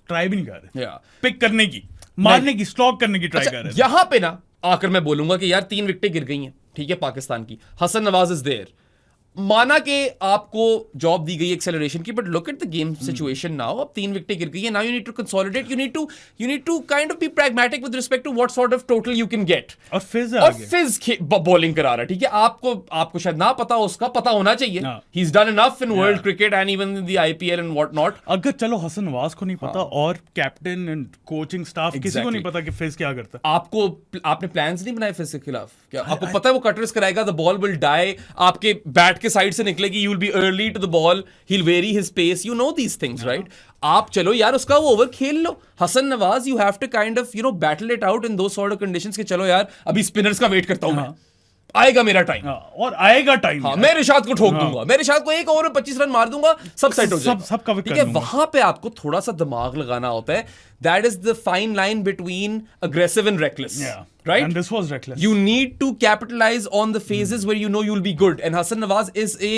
try भी नहीं कर रहे. पिक करने की, मारने की, स्टॉक करने की ट्राई कर रहे हैं. यहाँ पे ना आकर मैं बोलूंगा कि यार 3 विकेटें गिर गई हैं, ठीक है, पाकिस्तान की. Hasan Nawaz is there. माना कि आपको जॉब दी गई एक्सेलरेशन की, but look at the game situation now. अब 3 विकेटें गिर गई है. Now you need to consolidate. You need to kind of be pragmatic with respect to what sort of total you can get. और फिज बॉलिंग करा रहा है, ठीक है. आपको शायद ना पता हो, उसका पता होना चाहिए. He is done enough in world cricket and even in the IPL and what not. अगर चलो हसन नवाज को नहीं पता और कैप्टन एंड कोचिंग स्टाफ किसी को नहीं पता कि फिज क्या करता है. आपने प्लान्स नहीं बनाए फिज के खिलाफ क्या? आपको पता है वो कटर्स कराएगा, द बॉल विल डाई, आपके बैट के साइड से निकलेगी, you will be early to the ball, he'll vary his pace, you know these things, right? आप चलो यार उसका वो ओवर खेल लो. Hasan Nawaz, you have to kind of battle it out in those sort of conditions कि चलो यार अभी स्पिनर्स का वेट करता हूं मैं, आएगा मेरा टाइम. और आएगा टाइम. मैं रिशाद को ठोक दूंगा, मैं रिशाद को 1 ओवर में 25 रन मार दूंगा, सब सेट हो जाएगा, सब कवर ठीक है. वहां पे आपको थोड़ा सा दिमाग लगाना होता है. That is the fine line between aggressive and reckless. Right? And this was reckless. You need to capitalize on the phases where you know you'll be good. And Hasan Nawaz is a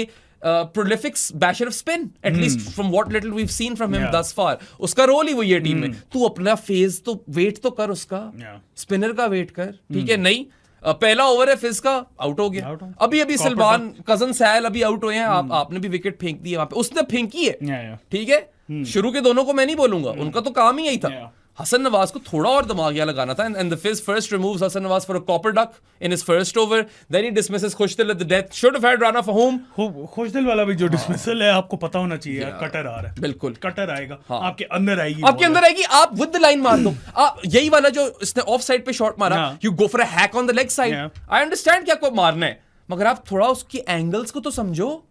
prolific basher of spin. At least from what little we've seen from him thus far. उसका role ही वही है team में. तू अपना phase तो wait तो कर उसका. स्पिनर का वेट कर, ठीक है. नहीं, पहला ओवर है फिज का, आउट हो गया. अभी सलमान कजन सैल अभी आउट हुए हैं. आपने भी विकेट फेंक दी है वहां पे, उसने फेंकी है, ठीक है. शुरू के दोनों को मैं नहीं बोलूंगा, उनका तो काम ही यही था. हसन नवाज को थोड़ा और दिमाग यहाँ लगाना था. And the Fizz first removes Hasan Nawaz for a copper duck in his first over. Then he dismisses Khushdil at the death. Should have had Rana Fahim. Khushdil वाला भी जो डिसमिसल है आपको पता होना चाहिए. कटर आ रहा है, बिल्कुल कटर आएगा. आपके अंदर आएगी, आप विद द लाइन मार दो. यही वाला जो इसने ऑफ साइड पे शॉट मारा, you go for a hack on the leg side. I understand कि आपको मारना है, मगर आप थोड़ा उसकी एंगल्स को तो समझो,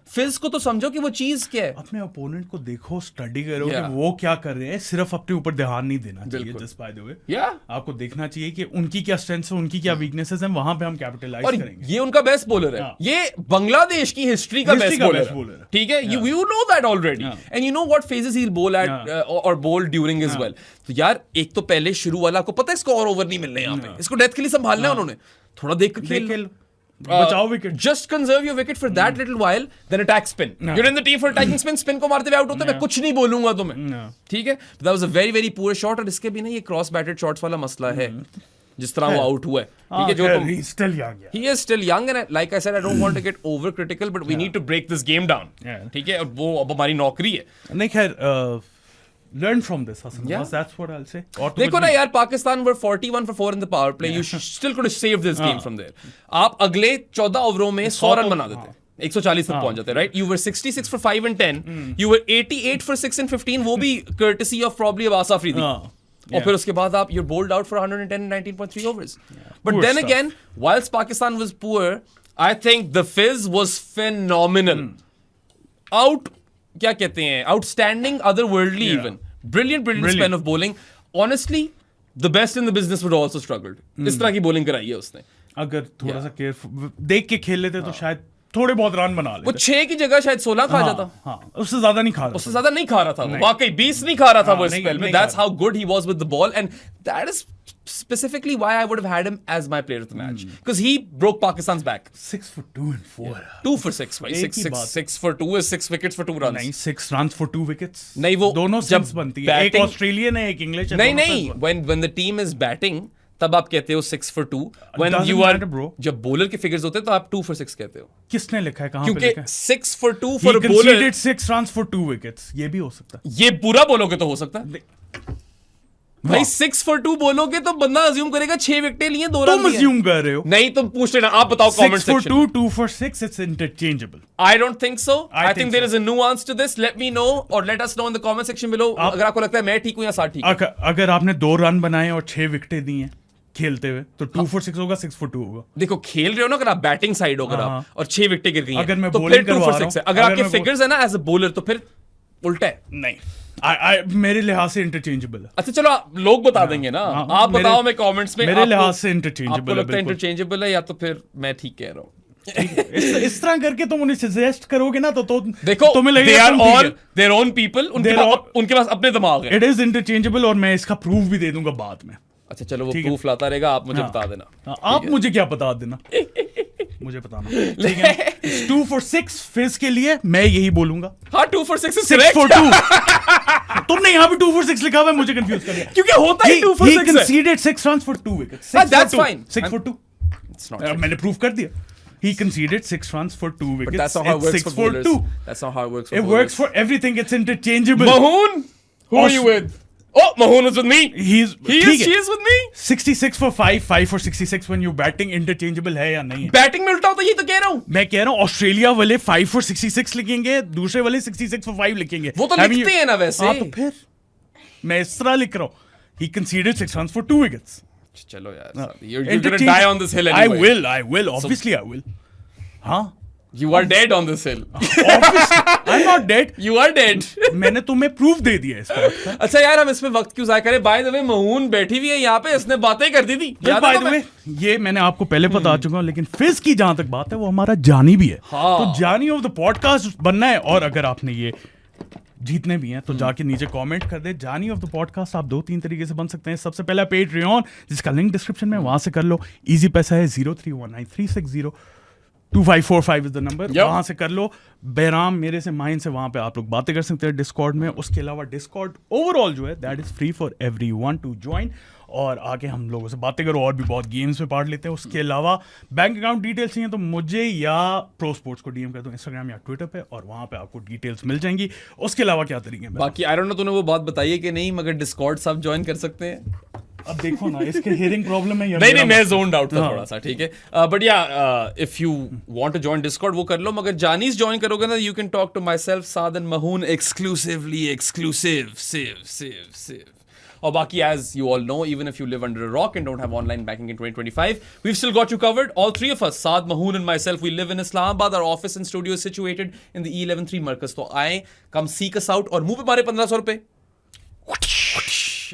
फिल्स को तो समझो कि वो चीज क्या है. अपने ओपोनेंट को देखो, स्टडी करो कि वो क्या कर रहे हैं. सिर्फ अपने ऊपर ध्यान नहीं देना चाहिए. जस्ट बाय द वे आपको देखना चाहिए कि उनकी क्या स्ट्रेंथ्स है, उनकी क्या वीकनेसेस हैं, वहां पे हम कैपिटलाइज करेंगे. ये उनका बेस्ट बॉलर है. ये बांग्लादेश की हिस्ट्री का बेस्ट बॉलर है, ठीक है. You know that already and you know what phases he will बोल एट और बोल ड्यूरिंग एज वेल. तो यार एक तो पहले शुरू वाला आपको पता है इसको और ओवर नहीं मिलने यहाँ पे. इसको डेथ के लिए संभालना है उन्होंने. थोड़ा देख के खेल, बचाओ wicket. Just conserve your wicket for that little while, then attack spin. You're in the team for attacking spin. Spin को मारते हुए आउट होते हैं. मैं कुछ नहीं बोलूंगा तुम्हें, ठीक है. That was a very very poor shot. और इसके भी ना ये क्रॉस बैटेड शॉट्स वाला मसला है, जिस तरह वो आउट हुआ है, ठीक है. जो he is still young. He is still young and like I said, I don't want to get over critical, but we need to break this game down. ठीक है. और वो अब हमारी नौकरी है. नहीं खैर, learn from this, Hasan Nawaz. That's what I'll say. देखो ना यार, Pakistan were 41 for 4 in the power play. You still could have saved this game from there. आप अगले 14 ओवरों में 100 रन बना देते, 140 तक पहुंच जाते, right? You were 66 for 5 and 10. You were 88 for 6 and 15. वो भी courtesy of probably Abbas Afridi. और फिर उसके बाद आप you're bowled out for 110 and 19.3 overs. But then again, whilst Pakistan was poor, I think the fizz was phenomenal. Out, क्या कहते हैं, outstanding, otherworldly even. Brilliant span of bowling. Honestly, the best in the business would also struggled. इस तरह की bowling कराई है उसने. अगर थोड़ा सा केयरफुल देख के खेल लेते तो शायद थोड़े बहुत रन बना लेते. वो 6 की जगह शायद 16 खा जाता. उससे ज्यादा नहीं खा रहा. उससे ज्यादा नहीं खा रहा था. वाकई 20 नहीं खा रहा था वो इस स्पेल में. That's how good he was with the ball, and that is specifically why I would have had him as my player of the match, because he broke Pakistan's back. 6 for 2 and 4. 2 for 6, right? 6 for 2 is 6 wickets for 2 runs. नहीं, 6 runs for 2 wickets. नहीं, वो दोनों six बनती है. एक Australian है, एक English है. नहीं, when the team is batting, तब आप कहते हो 6 for 2. When you are, जब बॉलर के फिगर्स होते हैं तो आप 2 for 6 कहते हो. किसने लिखा है, कहां पे लिखा है? क्योंकि 6 for 2 for a bowler. He conceded 6 runs for 2 wickets. ये भी हो सकता है. ये बुरा बोलोगे तो हो सकता है भाई. 6 for 2 बोलोगे तो बंदा अज्यूम करेगा 6 विकेटें लिए, 2 रन. तुम अज्यूम कर रहे हो. नहीं, तुम पूछ लेना. आप बताओ comment section. 6 for 2, 2 for 6, it's interchangeable. I don't think so. I think there is a nuance to this. Let me know or let us know in the comment section below. अगर आपको लगता है मैं ठीक हूं या साथ ठीक हूं. अगर आपने 2 रन बनाए और 6 विकेटें दी हैं खेलते हुए तो 2 for 6 होगा, 6 for 2 होगा। देखो खेल रहे हो ना, अगर आप बैटिंग साइड हो, अगर आप और 6 विकेटें गिर गई हैं, अगर मैं तो फिर bowling 2 for करवा 6 है। रहा हूं, अगर आपके मैं फिगर्स है ना एज अ बॉलर, तो फिर उल्टा है। नहीं, मेरे लिहाज से इंटरचेंजेबल है। अच्छा चलो लोग बता देंगे ना, आप बताओ मैं कमेंट्स में। मेरे लिहाज से इंटरचेंजेबल आपको लगता है इंटरचेंजेबल है, या तो फिर मैं ठीक कह रहा हूँ? इस तरह करके तुम उन्हें सजेस्ट करोगे ना तो देखो तुम्हें they लगेगा are तुम ठीक all है। their own people, उनके पास अपने दिमाग है। इट इज इंटरचेंजेबल और मैं इसका प्रूफ भी दे दूंगा बाद में। अच्छा चलो वो प्रूफ लाता रहेगा, आप मुझे बता देना। आप मुझे क्या बता देना, मुझे बताना, ठीक है। 2 for 6 फिज के लिए मैं यही बोलूंगा। हाँ 2 for 6 is 6 correct। for 2 तुमने यहाँ पे 2 for 6 लिखा हुआ है, मुझे कंफ्यूज कर दिया। क्योंकि होता ही 2 for 6 है। He conceded 6 runs for 2 wickets। That's fine। 6 for 2 It's not true। मैंने प्रूफ कर दिया। He conceded 6 runs for 2 wickets। But that's not how it works 6 for for bowlers। 2 That's not how it works for It bowlers। works for everything, it's interchangeable। Mahoon, who are you with? Oh, Mahoon is with me। He is, she is with me। 66 for 5, 5 for 66 when you batting interchangeable है या नहीं है? Batting में उल्टा होता है, ये तो कह रहा हूँ। मैं कह रहा हूँ ऑस्ट्रेलिया वाले 5 for 66 लिखेंगे, दूसरे वाले 66 for 5 लिखेंगे। वो तो लिखते हैं ना वैसे। हाँ तो फिर मैं इस तरह लिख रहा हूँ। He conceded 6 runs for 2 wickets। चलो यार, you're gonna die on this hill anyway। I will, obviously I will। हाँ You are dead on this hill। I'm not dead। You are dead। मैंने तुम्हें प्रूफ दे दिया इस बात का। अच्छा यार, हम इसमें वक्त क्यों जाया करें? बाय द वे महून बैठी हुई है यहाँ पे, इसने बातें कर दी थी। बाय द वे ये मैंने आपको पहले बता चुका हूँ, लेकिन फिज की जहां तक बात है वो हमारा जानी भी है। हाँ। तो जानी ऑफ द पॉडकास्ट बनना है, और अगर आपने ये जीतने भी हैं तो जाके नीचे कमेंट कर दे जानी ऑफ द पॉडकास्ट। आप 2-3 तरीके से बन सकते हैं। सबसे पहला पेट्रियन, जिसका लिंक डिस्क्रिप्शन में, वहां से कर लो। इजी पैसा है 0319360255 इज द नंबर, वहां से कर लो। बैराम मेरे से, माइन से, वहां पे आप लोग बातें कर सकते हैं डिस्कॉर्ड में। उसके अलावा डिस्कॉर्ड ओवरऑल जो है that is free for everyone to join, और आके हम लोगों से बातें करो, और भी बहुत गेम्स में पार्ट लेते हैं। उसके अलावा बैंक अकाउंट डिटेल्स चाहिए तो मुझे या प्रो स्पोर्ट्स को डीएम कर दो इंस्टाग्राम या ट्विटर पे, और वहां पे आपको डिटेल्स मिल जाएंगी। उसके अलावा क्या तरीके हैं बाकी? आई डोंट नो तूने वो बात बताई है कि नहीं, मगर डिस्कॉर्ड सब ज्वाइन कर सकते हैं। अब देखो ना, इसके हियरिंग प्रॉब्लम है या नहीं मैं zoned out था थोड़ा सा, ठीक है। But yeah if you want to join Discord वो कर लो, मगर जानीस ज्वाइन करोगे ना, you can talk to myself, Saad and Mahoon exclusively, exclusive, सिव। और बाकी, as you all know, even if you live under a rock and don't have online banking in 2025, we've still got you covered. All three of us, Saad, Mahoon and myself, we live in Islamabad. Our office and studio is situated in the E113 Markaz. So आए, come seek us out, और मुंह पे मारे 1500 रुपए।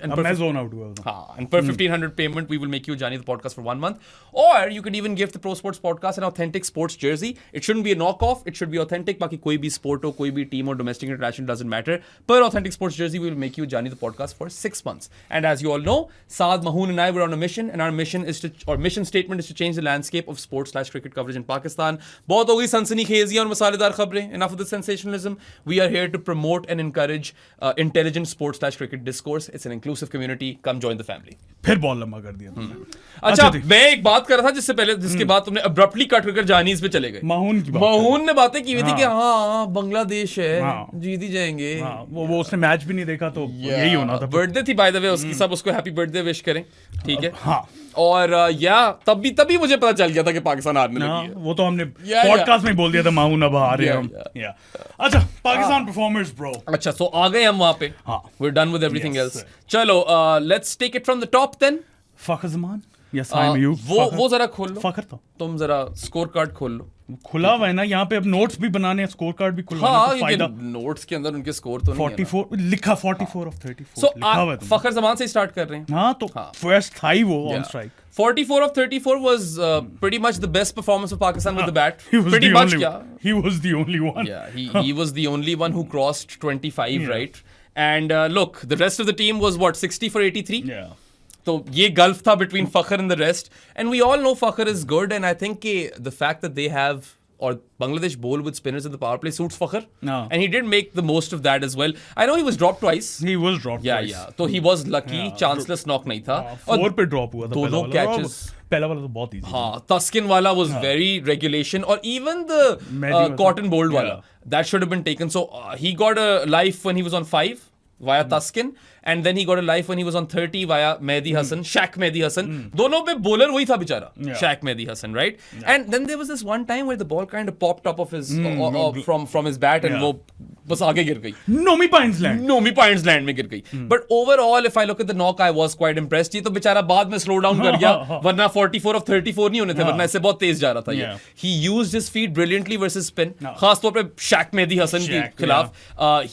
अब मैं zone out हुआ। हाँ, and per 1500 payment, we will make you Jani the podcast for 1 month. Or you can even give the Pro Sports podcast an authentic sports jersey. It shouldn't be a knockoff. It should be authentic. बाकी कोई भी sport हो, कोई भी team हो, domestic international doesn't matter. Per authentic sports jersey, we will make you Jani the podcast for 6 months. And as you all know, Saad, Mahoon and I were on a mission, and our mission is to, or mission statement is to change the landscape of sports/cricket coverage in Pakistan. बहुत हो गई सनसनीखेज़ी और मसालेदार खबरें. Enough of the sensationalism. We are here to promote and encourage intelligent sports/cricket discourse. It's an inclusive community. Come join the family. फिर बहुत लंबा कर दिया तुमने। अच्छा, मैं एक बात कर रहा था जिसके बाद तुमने अब्रप्टली कट कर जानीज पे चले गए। माहून की बात, माहून ने बातें की हुई थी कि हाँ बांग्लादेश है, जीत ही जाएंगे। वो उसने मैच भी नहीं देखा तो यही होना था। बर्थडे थी बाय द वे उसकी, सब उसको हैप्पी बर्थडे विश करें, ठीक है। हाँ, और या तभी मुझे पता चल गया था कि पाकिस्तान हारने लगी है। वो तो हमने पॉडकास्ट में बोल दिया था, माहून अब हार रहे हैं हम। अच्छा, पाकिस्तान परफॉर्मर्स ब्रो। अच्छा, सो आ गए हम वहां पे। We're done with everything else. चलो, let's take it from the top then. Fakhar Zaman, yes I'm you। वो जरा खोल लो। फखर तो तुम जरा स्कोर कार्ड खोल लो। खुला हुआ है ना यहाँ पे, अब नोट्स भी बनाने हैं, स्कोर कार्ड भी खुलवाना है, तो फायदा। नोट्स के अंदर उनके स्कोर तो नहीं है 44 लिखा, 44 of 34 सो लिखा हुआ है। फखर जमान से स्टार्ट कर रहे हैं। हाँ, तो फर्स्ट था ही वो on strike. 44 of 34 was pretty much the best performance of Pakistan with the bat. He was Pretty the much, only yeah. He was the only one। Yeah, he was the only one who crossed 25, right? And look, the rest of the team was what, 60 for 83? Yeah. तो ये gulf था between Fakhr and the rest. And we all know Fakhr is good, and I think the fact that they have, or Bangladesh bowl with spinners in the power play suits Fakhr. No. And he did make the most of that as well. I know he was dropped twice. He was dropped twice। Yeah. तो he was lucky, chanceless knock नहीं था। 4 पे drop हुआ था दोनों catches। पहला वाला तो बहुत इजी। हाँ, Tuscan वाला was very regulation, or even the cotton bowled वाला, that should have been taken. So he got a life when he was on 5 via Tuscan, and then he got a life when he was on 30 via Mehdi Hasan, Shaq Mehdi Hasan. दोनों पे bowler वही था बेचारा, Shaq Mehdi Hasan, right? And then there was this one time where the ball kind of popped up of his from his bat, and वो बस आगे गिर गई, Nomi pines land Nomi points land में गिर गई. But overall if I look at the knock I was quite impressed. ये तो बेचारा बाद में स्लो डाउन कर गया, वरना 44 of 34 नहीं होने थे, वरना इससे बहुत तेज जा रहा था ये. He used his feet brilliantly versus spin, खास तौर पे शैक मेहदी हसन के खिलाफ.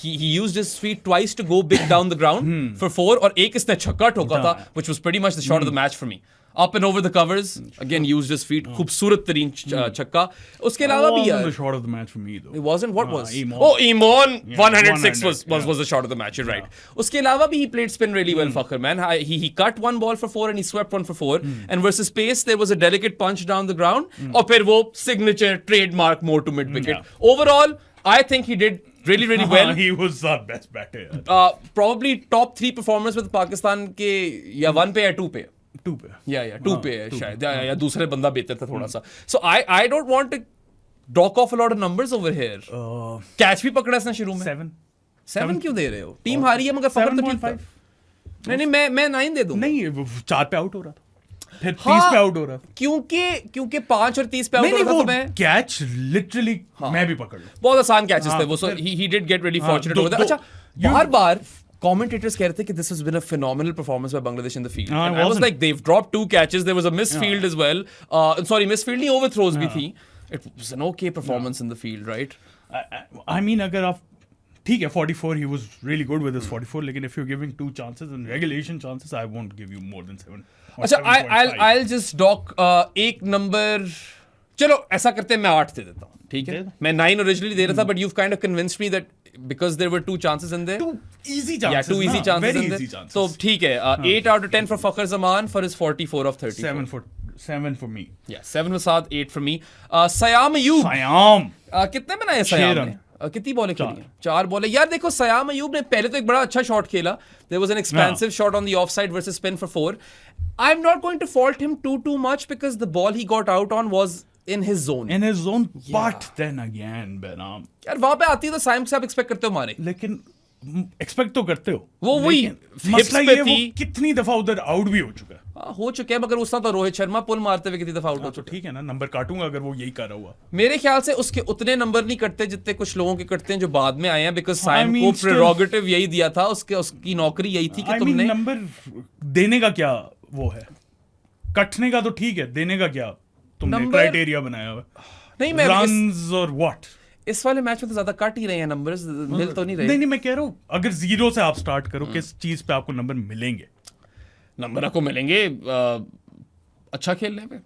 He used his feet twice to go big down the ground for 4, और एक इसने छक्का ठोका था which was pretty much the shot of the match for me. Up and over the covers, again used his feet. खूबसूरत तरीन छक्का. उसके अलावा भी यार. The shot of the match for me though. It wasn't. What was? Imon. Oh, Imon. 106 100, was the shot of the match. You're right. उसके अलावा भी he played spin really well, Fakhar man. He cut one ball for 4 and he swept one for 4. And versus pace, there was a delicate punch down the ground. और फिर वो signature trademark more to mid wicket. Overall, I think he did really well. He was our best batter. Probably top 3 performers with Pakistan के या 1 पे या 2 पे. 2 पे. Yeah, 2 पे है शायद, या दूसरे बंदा बेहतर था थोड़ा सा. So I don't want to dock off a lot of numbers over here. Catch भी पकड़ा इसने शुरू में. 7 क्यों दे रहे हो? टीम हारी है मगर फखर तो ठीक था. नहीं मैं 9 दे दूं. नहीं 4 पे आउट हो रहा था, फिर 30 पे आउट हो रहा था. क्योंकि 5 और 30 पे आउट हो रहा था. तो मैं कैच लिटरली मैं भी पकड़ लूं. बहुत आसान कैचेस थे वो. So he did get really fortunate over that. अच्छा, बार commentators कह रहे थे कि this has been a phenomenal performance by Bangladesh in the field. And I was like, they've dropped 2 catches. There was a missed field as well. Sorry, missed field नहीं, overthrows भी थी. It was an okay performance in the field, right? I mean, अगर आप ठीक है 44, he was really good with his 44. लेकिन if you're giving 2 chances and regulation chances, I won't give you more than 7. अच्छा, I'll just dock एक number. चलो ऐसा करते हैं, मैं 8 दे देता हूँ. ठीक है, मैं 9 originally दे रहा था, but you've kind of convinced me that because there were 2 chances in there. 2 easy chances. Yeah, 2 easy chances very in there. easy chances. So ठीक है, 8 out of 10 for Fakhar Zaman for his 44 of 30. 7 for me. Yeah, 7 for Saad, 8 for me. Siyam Ayub. Siyam. कितने बनाए Siam ने? कितनी बॉलें खेली? 4 बॉलें. यार देखो, Siam Ayub ने पहले तो एक बड़ा अच्छा शॉट खेला. There was an expansive shot on the offside versus spin for 4. I'm not going to fault him too much because the ball he got out on was in his zone. But then again, Benam. यार वहां पे आती है तो साइम से आप expect करते हो मारे. लेकिन एक्सपेक्ट तो करते हो. वो वही मसला ये वो कितनी दफा उधर आउट भी हो चुका है. हो चुके हैं, मगर उसका तो रोहित शर्मा पुल मारते हुए कितनी दफा आउट हो चुका. ठीक है ना, नंबर काटूंगा अगर वो यही कर रहा हुआ. मेरे ख्याल से उसके उतने नंबर नहीं कटते जितने कुछ लोगों के कटते हैं जो बाद में आए हैं, बिकॉज साइम को प्रेरोगेटिव यही दिया था, उसकी नौकरी यही थी कि तुमने नंबर देने का क्या वो है. कटने का तो ठीक है, देने का क्या तुमने क्राइटेरिया बनाया हुआ. नहीं, मैं रन्स और व्हाट. इस वाले मैच में तो ज्यादा कट ही रहे हैं नंबर्स, मिल तो नहीं रहे. नहीं मैं कह रहा हूँ अगर 0 से आप स्टार्ट करो, किस चीज पे आपको नंबर मिलेंगे? नंबर आपको मिलेंगे अच्छा खेलने पे.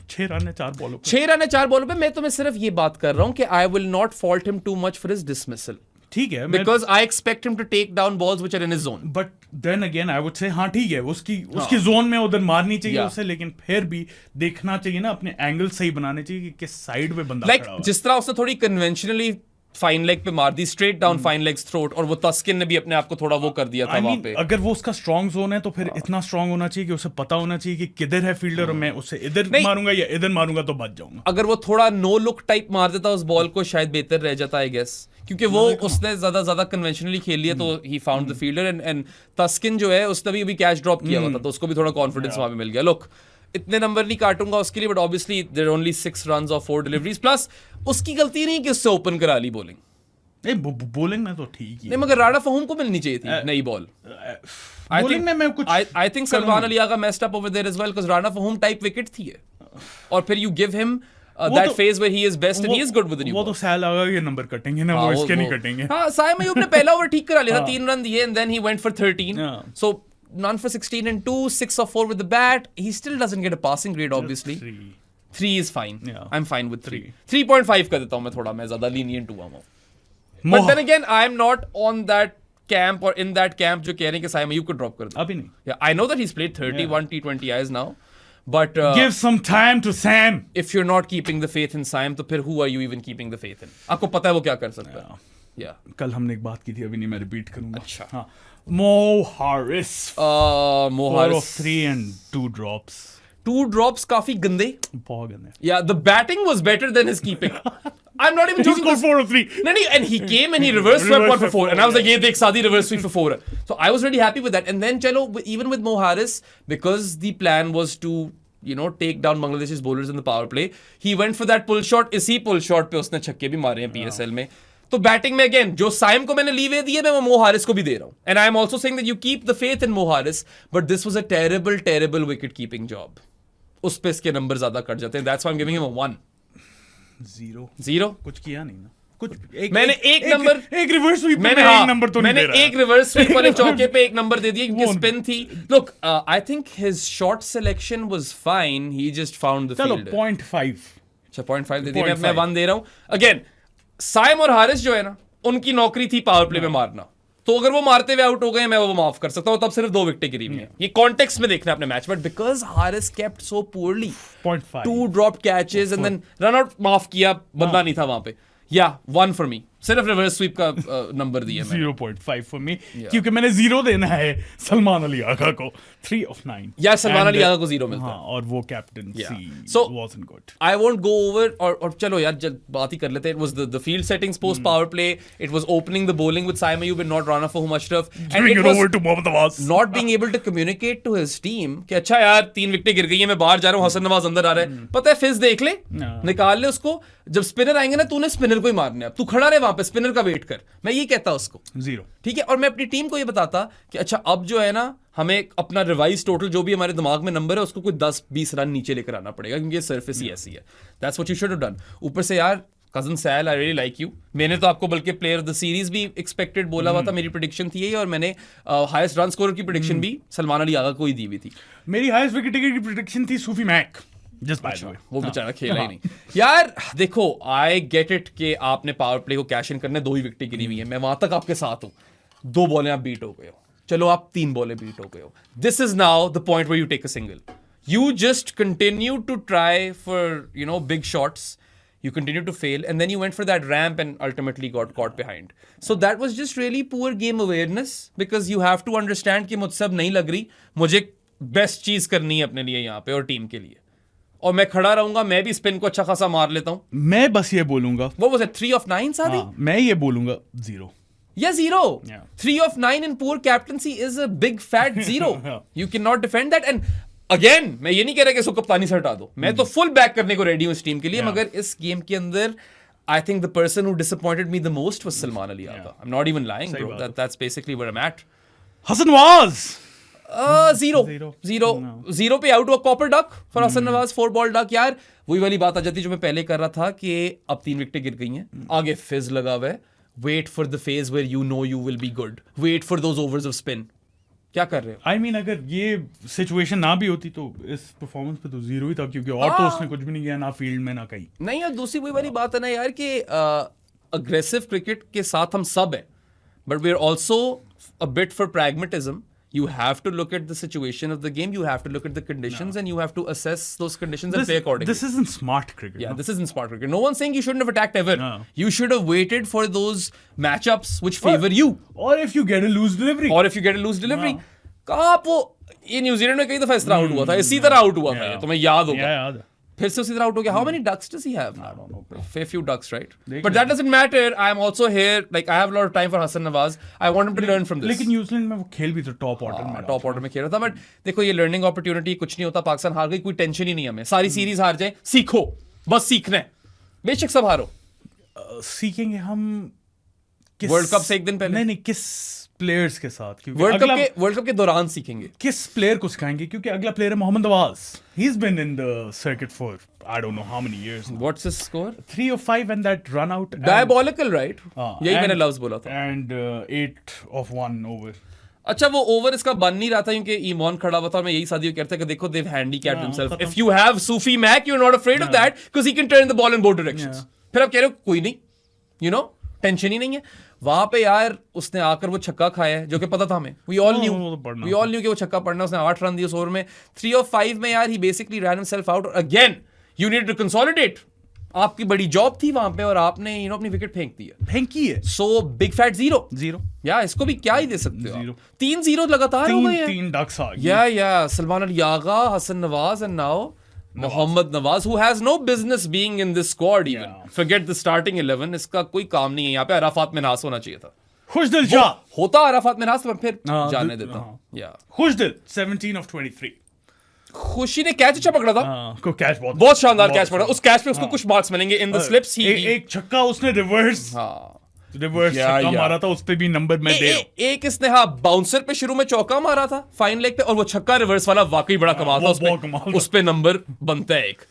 6 रन है 4 बॉलों पे. 6 रन है 4 बॉलों पे. मैं तो मैं सिर्फ ये बात कर रहा हूँ कि I will not fault him too much for his dismissal. ठीक है, because I expect him to take down balls which are in his zone. But then again I would say हाँ ठीक है, उसकी जोन में उधर मारनी चाहिए उसे, लेकिन फिर भी देखना चाहिए ना, अपने एंगल सही बनाने चाहिए कि किस साइड पे बंदा खड़ा है. जिस तरह उसने थोड़ी कन्वेंशनली फाइन लेग पे मार दी, straight down fine leg's throat, और वो तस्किन ने भी अपने आप को थोड़ा वो कर दिया था वहां पे. अगर वो उसका स्ट्रांग जोन है तो फिर इतना स्ट्रांग होना चाहिए कि उसे पता होना चाहिए कि किधर है फील्डर और मैं उसे इधर मारूंगा या इधर मारूंगा तो बच जाऊंगा. अगर वो थोड़ा नो लुक टाइप मार देता उस बॉल को, शायद बेहतर रह जाता है गेस, क्योंकि वो उसने ज्यादा कन्वेंशनली खेल लिया तो he found the fielder. And Taskin जो है उसने भी अभी कैच ड्रॉप किया हुआ था, तो उसको भी थोड़ा कॉन्फिडेंस वहां पे मिल गया. लुक, इतने नंबर नहीं काटूंगा उसके लिए, but obviously there only 6 runs और 4 डिलीवरीज. प्लस उसकी गलती नहीं कि उससे ओपन करा ली बॉलिंग. बॉलिंग में तो ठीक ही नहीं, मगर राणा फहूम को मिलनी चाहिए थी नई ball. I think Salman Ali Agha messed up over there as well, because Rana Fahim type wicket थी है, और फिर you give him that phase where he is best and he is good with the new वो ball. तो सैल आगा के नंबर कटेंगे ना, वो इसके नहीं कटेंगे. हाँ, साइम अयूब ने पहला ओवर ठीक करा लिया था, 3 रन दिए, and then he went for 13. So none for 16 and 2, 6 of 4 with the bat. He still doesn't get a passing grade obviously. 3 is fine. I'm fine with 3. 3.5 कर देता हूँ मैं, थोड़ा मैं ज्यादा lenient हुआ हूँ. But then again, I'm not on that camp or in that camp जो कह रहे हैं कि साइम अयूब को ड्रॉप कर दो. अभी नहीं. Yeah, I know that he's played 31 T20Is now, but give some time to Sam. If you're not keeping the faith in Sam, तो फिर who are you even keeping the faith in? आपको पता है वो क्या कर सकता है. Yeah. कल हमने एक बात की थी, अभी नहीं मैं रिपीट करूंगा. अच्छा. हाँ. Mo Harris. 4 of 3 and 2 drops. 2 drops काफी गंदे. बहुत गंदे. Yeah, the batting was better than his keeping. I'm not even joking. He scored 4 of 3. No, and he came and he reverse swept 1 for 4. And I was like, yeah, dekh Saadi reverse sweep for 4. So I was really happy with that. And then, chalo, even with Mo Harris, because the plan was to, take down Bangladesh's bowlers in the power play, he went for that pull shot. इसी pull shot पे उसने छक्के भी मारे हैं PSL में. तो batting में अगेन जो साइम को मैंने लीवे दी है मैं वो मो हारिस को भी दे रहा हूं and I am also saying that you keep the faith in Mo Haris but this was a terrible wicket keeping job उस पे इसके नंबर ज्यादा कट जाते हैं that's why I am giving him a 1 0 कुछ किया नहीं ना कुछ मैंने एक नंबर एक रिवर्स स्वीप मैंने एक नंबर तो नहीं मैंने दे रहा एक रिवर्स स्वीप वाले चौके पे एक नंबर दे दिया क्योंकि स्पिन थी look I think his shot selection was fine he just found the चलो फील्ड 0.5 अच्छा 0.5 दे दिया मैं 0.5 1 दे रहा हूं अगेन साइम और हारिस जो है ना उनकी नौकरी थी पावर प्ले में मारना तो अगर वो मारते हुए आउट हो गए मैं वो माफ कर सकता हूं तब सिर्फ 2 विकेटें गिरी हुई हैं ये कॉन्टेक्स्ट में देखना है अपने match but because Haris kept so poorly 0.5 2 drop catches and then run out माफ किया बंदा नहीं था वहां पे या 1 फॉर मी सिर्फ रिवर्स स्वीप का नंबर दिया मैंने 0.5 फॉर मी क्योंकि मैंने 0 देना है सलमान अली आगा को 3 of 9 या सलमान अली आगा को 0 मिलता हाँ है और वो captain So, wasn't good I won't go over और चलो यार जब बात ही कर लेते हैं it was the field settings post power play it was opening the bowling with Saim Ayub and not Rana for Mushraf and Bring it it was over to Mohammad Nawaz not being able to communicate to his team कि अच्छा यार 3 विकेटें गिर गई हैं मैं बाहर जा रहा हूँ हसन नवाज अंदर आ रहा है पता है फिज देख ले निकाल ले उसको जब स्पिनर आएंगे ना तूने स्पिनर को ही मारना है तू खड़ा रहे वहां पे स्पिनर का वेट कर मैं ये कहता उसको 0 ठीक है और मैं अपनी टीम को ये बताता कि अच्छा अब जो है ना हमें अपना रिवाइज टोटल जो भी हमारे दिमाग में नंबर है उसको कोई 10-20 रन नीचे लेकर आना पड़ेगा क्योंकि ये सरफेस ही ऐसी है that's what you should have done ऊपर से यार कजन सैल आई रियली लाइक यू मैंने तो आपको बल्कि प्लेयर ऑफ द सीरीज भी एक्सपेक्टेड बोला हुआ था मेरी प्रेडिक्शन थी यही और मैंने हाईएस्ट रन स्कोरर की प्रेडिक्शन भी सलमान अली आगा को ही दी हुई थी मेरी हाईएस्ट विकेट टेकर की प्रेडिक्शन थी Sufiyan Muqeem just by the way वो बेचारा खेला ही नहीं यार देखो आई गेट इट कि आपने पावर प्ले को कैश इन करने 2 ही विकेटें गिरी हुई है मैं वहां तक आपके साथ हूं 2 बॉलें आप बीट हो गए हो चलो आप 3 बॉलें बीट हो गए हो this is now the point where you take a single you just continue to try for you know big shots you continue to fail and then you went for that ramp and ultimately got caught behind so that was just really poor game awareness because you have to understand कि मुझसे अब नहीं लग रही मुझे best चीज करनी है अपने लिए यहाँ पे और टीम के लिए और मैं खड़ा रहूंगा मैं भी स्पिन को अच्छा खासा मार लेता हूँ मैं बस ये बोलूंगा वो was it 3 of 9 सादी मैं ये बोलूंगा 0 Yeah, 0. Yeah. 3 of 9 in poor captaincy is a big fat 0. You cannot defend that. And again, मैं ये नहीं कह रहा कि इसको कप्तानी से हटा दो मैं तो फुल बैक करने को रेडी हूँ इस टीम के लिए मगर इस गेम के अंदर I think the person who disappointed me the most was Salman Ali Agha. I'm not even lying, bro. That's basically where I'm at. Hasan Nawaz 0 पे आउट हुआ copper duck for Hasan Nawaz 4 ball duck यार वही वाली बात आ जाती जो मैं पहले कर रहा था कि अब 3 विकेटें गिर गई हैं आगे फिज लगा हुआ है wait for the phase where you know you will be good wait for those overs of spin क्या कर रहे हो आई मीन अगर ये सिचुएशन ना भी होती तो इस परफॉर्मेंस पे तो 0 ही था क्योंकि और तो उसने कुछ भी नहीं किया ना फील्ड में ना कहीं नहीं यार दूसरी वही वाली बात है ना यार कि अग्रेसिव क्रिकेट के साथ हम सब हैं but we are also a bit for pragmatism. You have to look at the situation of the game. You have to look at the conditions, and you have to assess those conditions and play accordingly. This isn't smart cricket. Yeah, this isn't smart cricket. No one's saying you shouldn't have attacked ever. No. You should have waited for those matchups which favor you. Or if you get a loose delivery. Or if you get a loose delivery. कहाँ आप वो ये New Zealand में कई दफा इस तरह out हुआ था इसी तरह आउट हुआ था ये तुम्हें याद होगा याद है फिर से उसी तरह आउट हो गया how many ducks does he have I don't know fair few ducks right but that doesn't matter I am also here like I have a lot of time for Hasan Nawaz I want him to learn from this लेकिन New Zealand में वो खेल भी तो top order में खेल रहा था बट देखो ये लर्निंग अपॉर्चुनिटी कुछ नहीं होता पाकिस्तान हार गई कोई टेंशन ही नहीं हमें सारी सीरीज हार जाए सीखो बस सीखना है बेशक सब हारो सीखेंगे हम वर्ल्ड कप से एक दिन पहले नहीं किस प्लेयर्स के साथ क्योंकि वर्ल्ड कप के दौरान सीखेंगे किस प्लेयर को सिखाएंगे क्योंकि अगला प्लेयर है Mohammad Nawaz he has been in the circuit for I don't know how many years now. What's his score? 3 of 5 and that run out. Diabolical, right? यही मैंने लफ्ज बोला था. And 8 of 1 over. अच्छा वो ओवर इसका बन नहीं रहा था क्योंकि ईमान खड़ा हुआ था मैं यही सादियों कहता कि देखो they've handicapped themselves. If you have Sufi Mac, you're not afraid of that because he can turn the ball in both directions. फिर आप कह रहे हो कोई नहीं, you know, टेंशन ही नहीं है. वहां पे यार उसने आकर वो छक्का खाया है जो कि पता था हमें we all knew कि वो छक्का पड़ना उसने 8 रन दिए उस ओवर में 3 of 5 में यार he basically ran himself out again you need to consolidate आपकी बड़ी जॉब थी वहां पे और आपने यू नो अपनी विकेट फेंकी है सो बिग फैट 0 या इसको भी क्या ही दे सकते हो 3-0 लगातार हो गए 3 डक्स आ गए yeah Salman Ali Agha Hasan Nawaz and now Mohammad Nawaz who has no business being in this squad even forget the starting 11 इसका कोई काम नहीं है यहाँ पे अराफात मिन्हास होना चाहिए था खुशदिल शाह होता अराफात मिन्हास तो मैं फिर जाने देता हूँ या खुशदिल 17 of 23 खुशी ने कैच अच्छा पकड़ा था को कैच बहुत शानदार कैच पकड़ा उस कैच पे उसको कुछ मार्क्स मिलेंगे इन द स्लिप्स ही एक छक्का उसने रिवर्स रिवर्स छक्का मारा था, उस पे भी नंबर मैं दे रहा हूं। एक इसने बाउंसर पे शुरू में चौका मारा था फाइन लेग पे, और वो छक्का रिवर्स वाला वाकई बड़ा कमाल था, उस पे नंबर बनता है एक।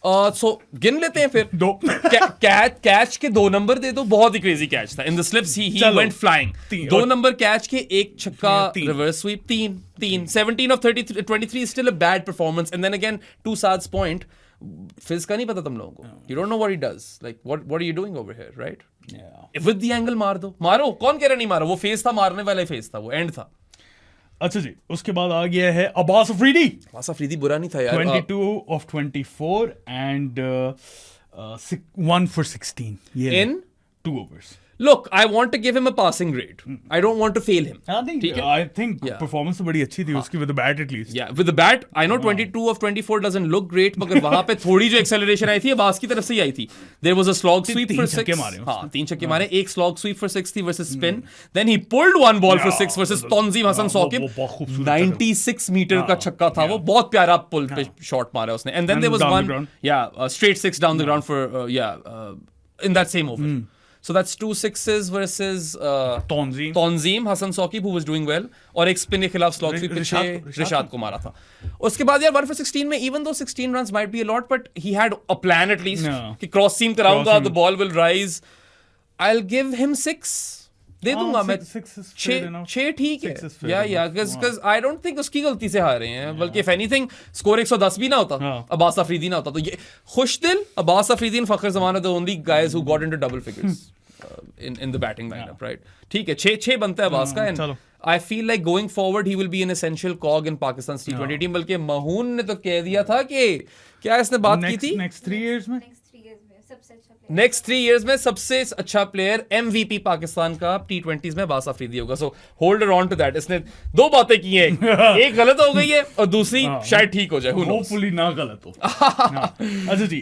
सो गिन लेते हैं फिर। दो कैच के 2 नंबर दे दो, बहुत ही क्रेजी कैच था। In the slips he went flying. 2 number catch के, एक छक्का, reverse sweep, 3 17 of 23 is still a bad performance. And then again, to Saad's point, फिज का नहीं पता तुम लोगों को, you don't know what he does, like what are you doing over here, right? With the angle मारो, कौन कह रहा नहीं मारो, वो फेस था, मारने वाला ही फेस था, वो एंड था। अच्छा जी, उसके बाद आ गया है अब्बास अफरीदी। अब्बास अफरीदी बुरा नहीं था यार। 22 of 24 and 1 for 16 in 2 overs. Look, I want to give him a passing grade. I don't want to fail him. I think performance तो बड़ी अच्छी थी उसकी with the bat at least. Yeah, with the bat, I know 22 of 24 doesn't look great, मगर वहाँ पे थोड़ी जो acceleration आई थी, अब्बास की तरफ से ही आई थी. There was a slog sweep for 6. हाँ, 3 छक्के मारे, एक slog sweep for 60 versus spin. Then he pulled 1 ball for 6 versus Tonzim Hassan Saqib. 96 metre का छक्का था वो, बहुत प्यारा पुल पे शॉट मारा उसने. And then there was one, straight 6 down the ground for, in that same over. So that's 2 6s versus Tonzim Hassan Saqib, who was doing well, और एक spin के खिलाफ slog sweep रिशाद को मारा था. उसके बाद यार 1 for 16 में, even though 16 runs might be a lot, but he had a plan at least कि cross seam कराऊंगा, the ball will rise. I'll give him 6. दे दूंगा मैं 6 ठीक है या because I don't think उसकी गलती से हारे हैं, बल्कि if anything स्कोर 110 भी ना होता, अब्बास अफरीदी ना होता, तो ये खुशदिल Abbas Afridi and Fakhar Zaman are the only guys who got into double figures in the batting lineup, right? ठीक है, 6 बनता है अब्बास का, and I feel like going forward he will be an essential cog in Pakistan's T20 team. बल्कि महून ने तो कह दिया था कि क्या इसने बात की थी, next 3 years में नेक्स्ट 3 years में सबसे अच्छा प्लेयर MVP पाकिस्तान का T20s में अब्बास अफरीदी होगा. So hold on to that. इसने 2 बातें की हैं, एक गलत हो गई है और दूसरी शायद ठीक हो जाए, होपफुली ना गलत हो. अच्छा जी,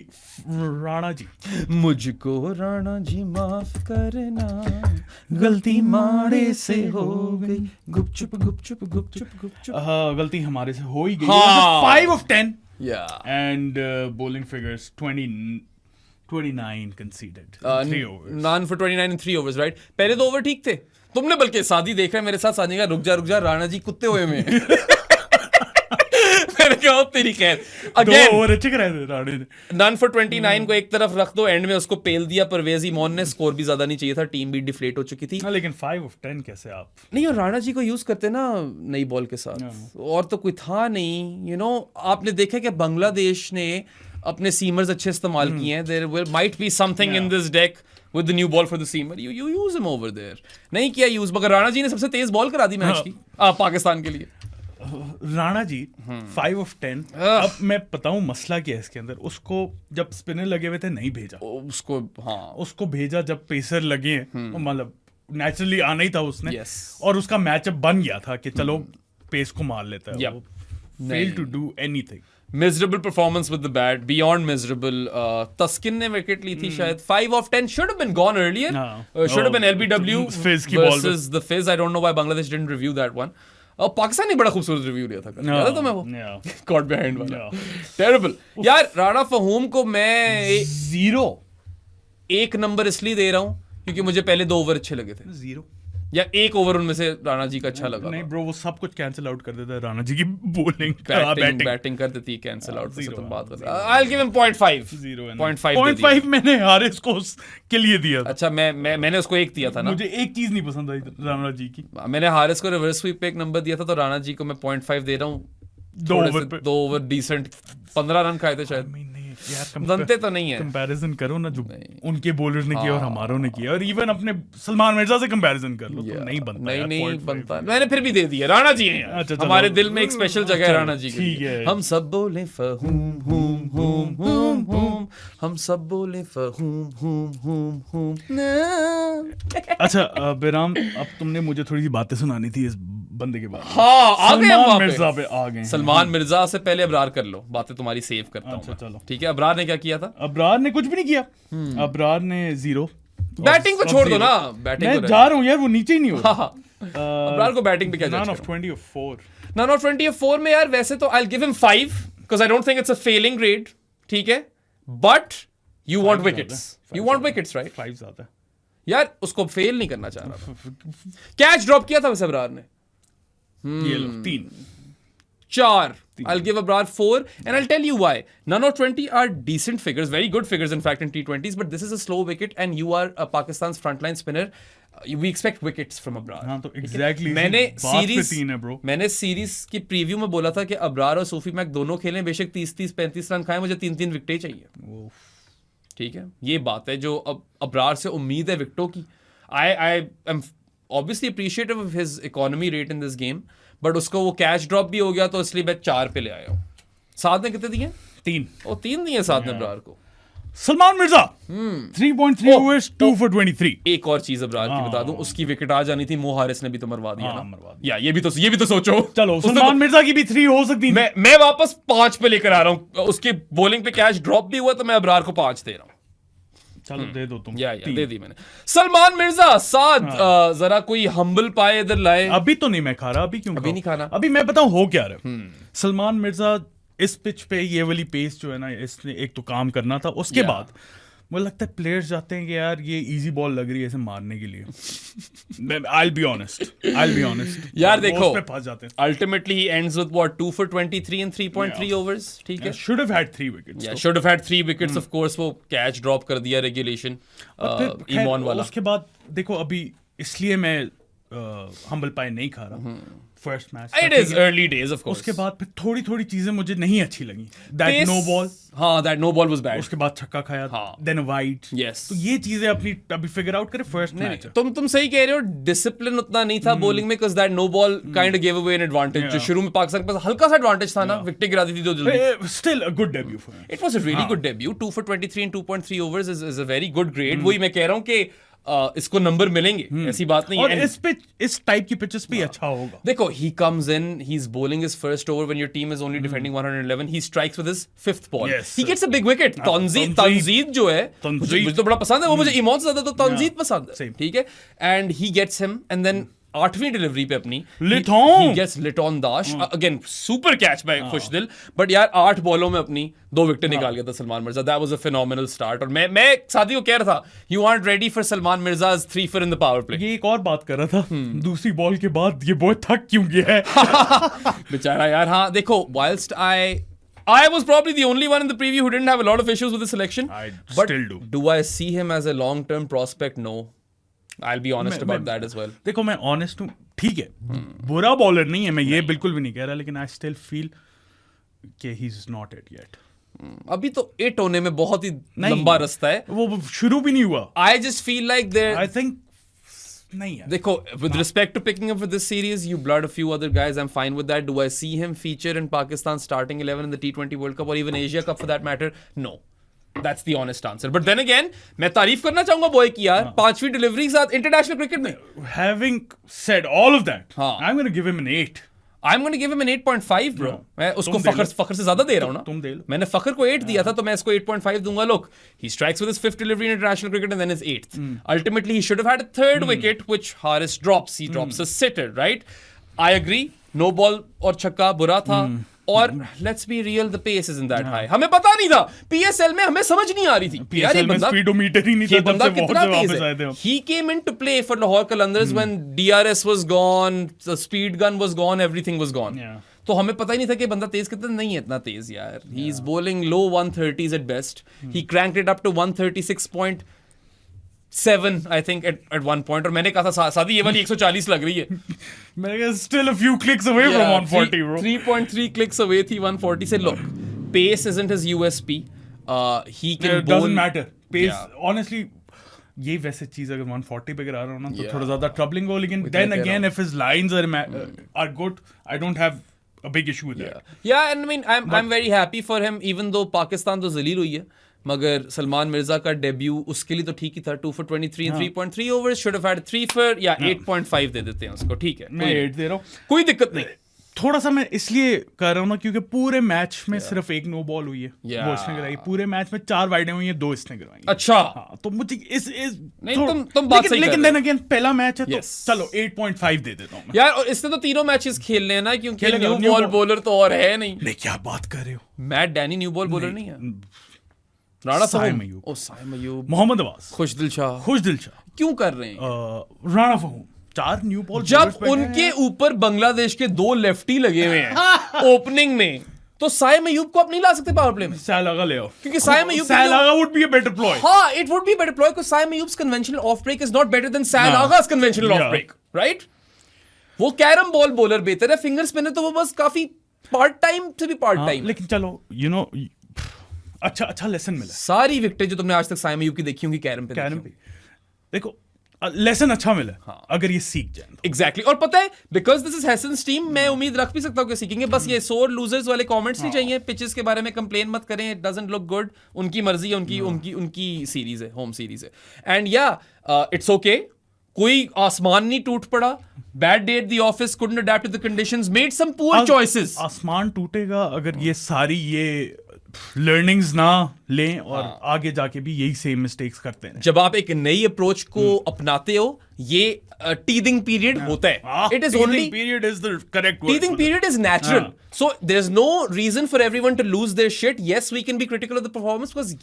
राणा जी, मुझको राणा जी माफ करना, गलती मारे से हो गई, गुपचुप गुपचुप गुपचुप गुपचुप. गलती हमारे से हो ही गई. 5 of 10 and bowling figures 29 conceded. 3 overs. None for 29 in 3 overs, right? पहले 2 ओवर ठीक थे. तुमने बल्कि सादी देख रहे हैं मेरे साथ, सादी का रुक जा राणा जी कुत्ते हुए में. मैंने कहा तेरी खैर. Again, 2 ओवर अच्छे कराए थे राणा ने. None for 29 को एक तरफ रख दो, एंड में उसको पेल दिया परवेज इमोन ने. स्कोर भी ज्यादा नहीं चाहिए था, टीम भी डिफ्लेट हो चुकी थी. लेकिन 5 of 10 कैसे आप नहीं, और राणा जी को यूज करते ना नई बॉल के साथ, और तो कोई था नहीं. आपने देखा कि बांग्लादेश ने अपने सीमर्स अच्छे इस्तेमाल किए हैं. There will might be something in this deck with the new ball for the seamer. You use him over there. नहीं किया यूज, मगर राणा जी ने सबसे तेज बॉल करा दी मैच की पाकिस्तान के लिए. राणा जी 5 of 10. अब मैं बताऊं मसला क्या है इसके अंदर. उसको जब स्पिनर लगे हुए थे नहीं भेजा उसको भेजा जब पेसर लगे, मतलब नेचुरली आना ही था उसने. और उसका मैचअप बन गया था कि चलो पेस को मार लेता है. Fail to do anything. Miserable performance with the bat, beyond miserable. Taskin ने विकेट ली थी शायद. 5 of 10 should have been gone earlier. Should have been LBW versus the Fizz. I don't know why Bangladesh didn't review that one. Pakistan ने बड़ा खूबसूरत review लिया था. याद है तुम्हें वो? Caught behind वाला. Terrible. यार राणा फहूम को मैं 0 1 नंबर इसलिए दे रहा हूँ क्योंकि मुझे पहले 2 ओवर अच्छे लगे थे. 0 या 1 ओवर उनमें से राणा जी का अच्छा लगा. नहीं ब्रो, वो सब कुछ कैंसिल आउट कर देता है राणा जी की बॉलिंग. बैटिंग कर देती है कैंसिल आउट. से तुम बात कर. I'll give him 0.5. 0.5 मैंने हारिस को के लिए दिया. अच्छा, मैंने उसको 1 दिया था ना. मुझे एक चीज नहीं पसंद आई राणा जी की. मैंने हारिस को रिवर्स स्वीप पे 1 नंबर दिया था, तो राणा जी को मैं 0.5 दे रहा हूँ. 2 ओवर डिसेंट 15 रन खाए थे शायद. बनते तो नहीं है. कंपैरिजन करो ना जो उनके बॉलर्स ने किया और हमारों ने किया, और इवन अपने सलमान मिर्जा से कंपैरिजन कर लो तो नहीं बनता. नहीं बनता. मैंने फिर भी दे दिया. राणा जी हैं हमारे दिल में एक स्पेशल जगह है राणा जी की. हम सब बोले फहूम हूम हूम हूम हूम, हम सब बोले फहूम हूम हूम हूम. अच्छा बेराम, अब तुमने मुझे थोड़ी सी बातें सुनानी थी इस बंदे के बारे में. सलमान मिर्जा पे आ गए. सलमान मिर्जा से पहले अबरार कर लो, बातें तुम्हारी सेव करता हूं. चलो ठीक है. अबरार ने क्या किया था? अबरार ने कुछ भी नहीं किया. अबरार ने 0. बैटिंग को छोड़ दो ना. बैटिंग मैं जा रहा हूं यार, वो नीचे ही नहीं हो रहा. अबरार को बैटिंग पे क्या जज? None of 20 of 4. None of 20 of 4 में यार वैसे तो I'll give him 5 because I don't think it's a failing grade. ठीक है, but you want wickets. You want wickets, right? 5 ज्यादा. यार उसको फेल नहीं करना चाह रहा था. कैच ड्रॉप किया था वैसे अबरार ने. ये लो 3. 4. I'll give Abrar 4, and I'll tell you why. None of 20 are decent figures, very good figures in fact in T20s, but this is a slow wicket and you are Pakistan's frontline spinner. We expect wickets from Abrar. हाँ तो exactly मैंने series की preview में बोला था कि अबरार और सूफी Mac दोनों खेलें, बेशक 30-35 रन खाएं, मुझे 3-3 विकेटें चाहिए. ठीक है, ये बात है जो अब अबरार से उम्मीद है विकेटों की. I am obviously appreciative of his economy rate in this game, but उसको वो कैच ड्रॉप भी हो गया तो इसलिए मैं 4 पे ले आया हूँ. साथ ने कितने दिए? 3. ओ 3 दिए साथ ने अबरार को. Salman Mirza 3.3 overs 2 for 23. एक और चीज अबरार की बता दूं, उसकी विकेट आ जानी थी, मो हारिस ने भी तो मरवा दिया ना. या ये भी तो सोचो. चलो सलमान मिर्जा की भी 3 हो सकती है. मैं वापस 5 पे लेकर आ रहा हूँ. उसके बॉलिंग पे कैच ड्रॉप भी हुआ तो मैं अबरार को 5 दे रहा हूँ. चलो दे दो तुम. या दे दी मैंने. सलमान मिर्जा 7. जरा कोई हम्बल पाए इधर लाए. अभी तो नहीं मैं खा रहा. अभी क्यों? अभी नहीं खाना. अभी मैं बताऊं हो क्या रहा है. सलमान मिर्जा इस पिच पे ये वाली पेस जो है ना, इसने एक तो काम करना था. उसके बाद मुझे लगता है प्लेयर्स जाते हैं कि यार ये इजी बॉल लग रही है इसे मारने के लिए. I'll be honest. यार देखो, फंस जाते हैं. Ultimately he ends with what, 2 for 23 and 3.3 overs. ठीक है. Should have had 3 wickets. Yeah, should have had 3 wickets of course. वो कैच ड्रॉप कर दिया रेगुलेशन ईमॉन वाला. उसके बाद देखो अभी इसलिए मैं हम्बल पाई नहीं खा रहा. First match it is early days of course. उसके बाद फिर थोड़ी चीजें मुझे नहीं अच्छी लगी. That no ball. हाँ, that no ball was bad. उसके बाद छक्का खाया. Then wide. यस. तो ये चीजें अपनी अभी फिगर आउट करे. फर्स्ट मैच तुम सही कह रहे हो. डिसिप्लिन उतना नहीं था बॉलिंग में, because that no ball kind of give away an advantage. जो शुरू में पाकिस्तान के पास हल्का सा एडवांटेज था ना, विकेट गिरा दी थी जो जल्दी. Still a good debut for him. It was a really good debut. 2 for 23 and 2.3 overs is a very good grade. वही मैं कह रहा हूँ कि इसको नंबर मिलेंगे, ऐसी बात नहीं है. और इस टाइप की पिचेस पे अच्छा होगा. देखो, he comes in, he's bowling his first over when your team is only defending 111. He strikes with his 5th ball. Yes, he gets a big wicket. Tanzid जो है, मुझे तो बड़ा पसंद है. वो मुझे इमोन से ज्यादा तो तंजीद पसंद है. ठीक है. And he gets him, and then 8वीं डिलीवरी पे अपनी he gets lit on dash. Again, super catch by Khushdil. But यार 8 बॉलों में अपनी 2 विकेट निकाल गया था Salman Mirza. That was a phenomenal start. और मैं सादी को कह रहा था, you aren't ready for Salman Mirza's 3 for in the power play. ये एक और बात कर रहा था. दूसरी बॉल के बाद ये बॉय थक क्यों गया है बेचारा यार. हाँ देखो, whilst I was probably the only one in the preview who didn't have a lot of issues with the selection. But still do I see him as a long-term prospect? No. I'll be honest about that as well. देखो मैं honest हूँ. ठीक है, बुरा bowler नहीं है, मैं ये बिल्कुल भी नहीं कह रहा, लेकिन I still feel कि he's not it yet. अभी तो 8 होने में बहुत ही लंबा रास्ता है. वो शुरू भी नहीं हुआ. I just feel like I think नहीं है. देखो, with respect to picking up for this series, you blurred a few other guys. I'm fine with that. Do I see him feature in Pakistan's starting 11 in the T20 World Cup or even Asia Cup for that matter? No. That's the honest answer. But then again, मैं तारीफ करना चाहूंगा boy की यार. 5वीं delivery के साथ international cricket में. Having said all of that, I'm going to give him an 8. I'm going to give him an 8.5 bro. मैं उसको फखर से ज्यादा दे रहा हूँ ना. तुम दे लो. मैंने फखर को 8 दिया था, तो मैं इसको 8.5 दूंगा. Look, he strikes with his 5th delivery in international cricket and then his 8th. Ultimately, he should have had a 3rd wicket, which Haris drops. He drops a sitter, right? I agree. No ball और छक्का बुरा था. और let's be real, the pace is in that high. हमें पता नहीं था. PSL में हमें समझ नहीं आ रही थी. पीएसएल में स्पीडोमीटर ही नहीं था. बंदा कितना तेज है. He came into play for Lahore Qalandars when DRS was gone, the speed gun was gone, everything was gone. तो हमें पता ही नहीं था कि बंदा तेज कितना. नहीं है इतना तेज यार. He is bowling low 130s at best. He cranked it up to 136.7 I think at one point. और मैंने कहा था सादी ये वाली 140 लग रही है. मैंने कहा still a few clicks away from 140 bro. 3.3 clicks away थी 140 से. Look, pace isn't his USP. He can bowl. Doesn't matter. Pace honestly, ये वैसे चीज अगर 140 पे गिरा रहा हूँ ना तो थोड़ा ज्यादा troubling हो. लेकिन then again if his lines are good, I don't have a big issue with that. Yeah, and I mean I'm very happy for him, even though Pakistan तो जलील हुई है. मगर सलमान मिर्जा का डेब्यू उसके लिए तो ठीक ही था. 2 for 23 and 3.3 overs. should have had 3 for 8.5 दे देते हैं उसको. ठीक है, मैं 8 दे रहा हूँ. कोई दिक्कत नहीं. थोड़ा सा मैं इसलिए कर रहा हूँ ना क्योंकि पूरे मैच में सिर्फ एक नो बॉल हुई है. वो इसने गिराई. पूरे मैच में 4 वाइडें हुई हैं, 2 इसने गिराई. अच्छा. हाँ, तो मुझे इस नहीं, तुम बात सही. लेकिन देन अगेन पहला मैच है तो चलो 8.5 दे देता हूँ यार. और इसने तो तीनों मैचेस खेलने हैं ना, क्योंकि न्यू बॉल बॉलर तो और है नहीं. क्या बात कर रहे हो. Matt Danny new ball bowler नहीं है. राणा साइम फहीम, अयूब, ओ साइम अयूब, मोहम्मद अवाज, खुशदिल शाह, खुशदिल शाह, क्यों कर रहे हैं? राणा फहीम, 4 न्यू बॉल जब उनके ऊपर बांग्लादेश के 2 लेफ्टी लगे हुए हैं ओपनिंग में, तो साइम अयूब को आप नहीं ला सकते पावर प्ले में, सैलागा ले आओ, क्योंकि साइम अयूब सैलागा would be a better ploy. हाँ, it would be a better ploy because Saim Ayoub's conventional off break is not better than Sal Agha's conventional off Yeah. break, right? वो कैरम बॉल बॉलर बेहतर है, finger spinner तो वो बस काफी part time से भी पार्ट टाइम. लेकिन चलो यू नो अच्छा लेसन मिला सारी विकेटें जो तुमने आज तक साइम अयूब की देखी होंगी कैरम पे कैरम पे. देखो लेसन अच्छा मिला अगर ये सीख जाए तो. एग्जैक्टली. और पता है, बिकॉज दिस इज हैसन्स टीम, मैं उम्मीद रख भी सकता हूँ कि सीखेंगे. बस ये सोर लूजर्स वाले कमेंट्स नहीं चाहिए. पिचेस के बारे में कंप्लेन मत करें, इट डजंट लुक गुड. उनकी मर्जी है, उनकी सीरीज है, होम सीरीज है. एंड या इट्स ओके, कोई आसमान नहीं टूट पड़ा. Bad day at the office, couldn't adapt to the conditions, made some poor choices. आसमान टूटेगा अगर ये सारी ये लर्निंग्स ना लें और आगे जाके भी यही सेम मिस्टेक्स करते हैं. जब आप एक नई अप्रोच को अपनाते हो, ये टीदिंग पीरियड होता है. It is only period is the correct word. teething period is natural. So there's no reason for everyone to lose their shit. Yes, we can be critical of the performance because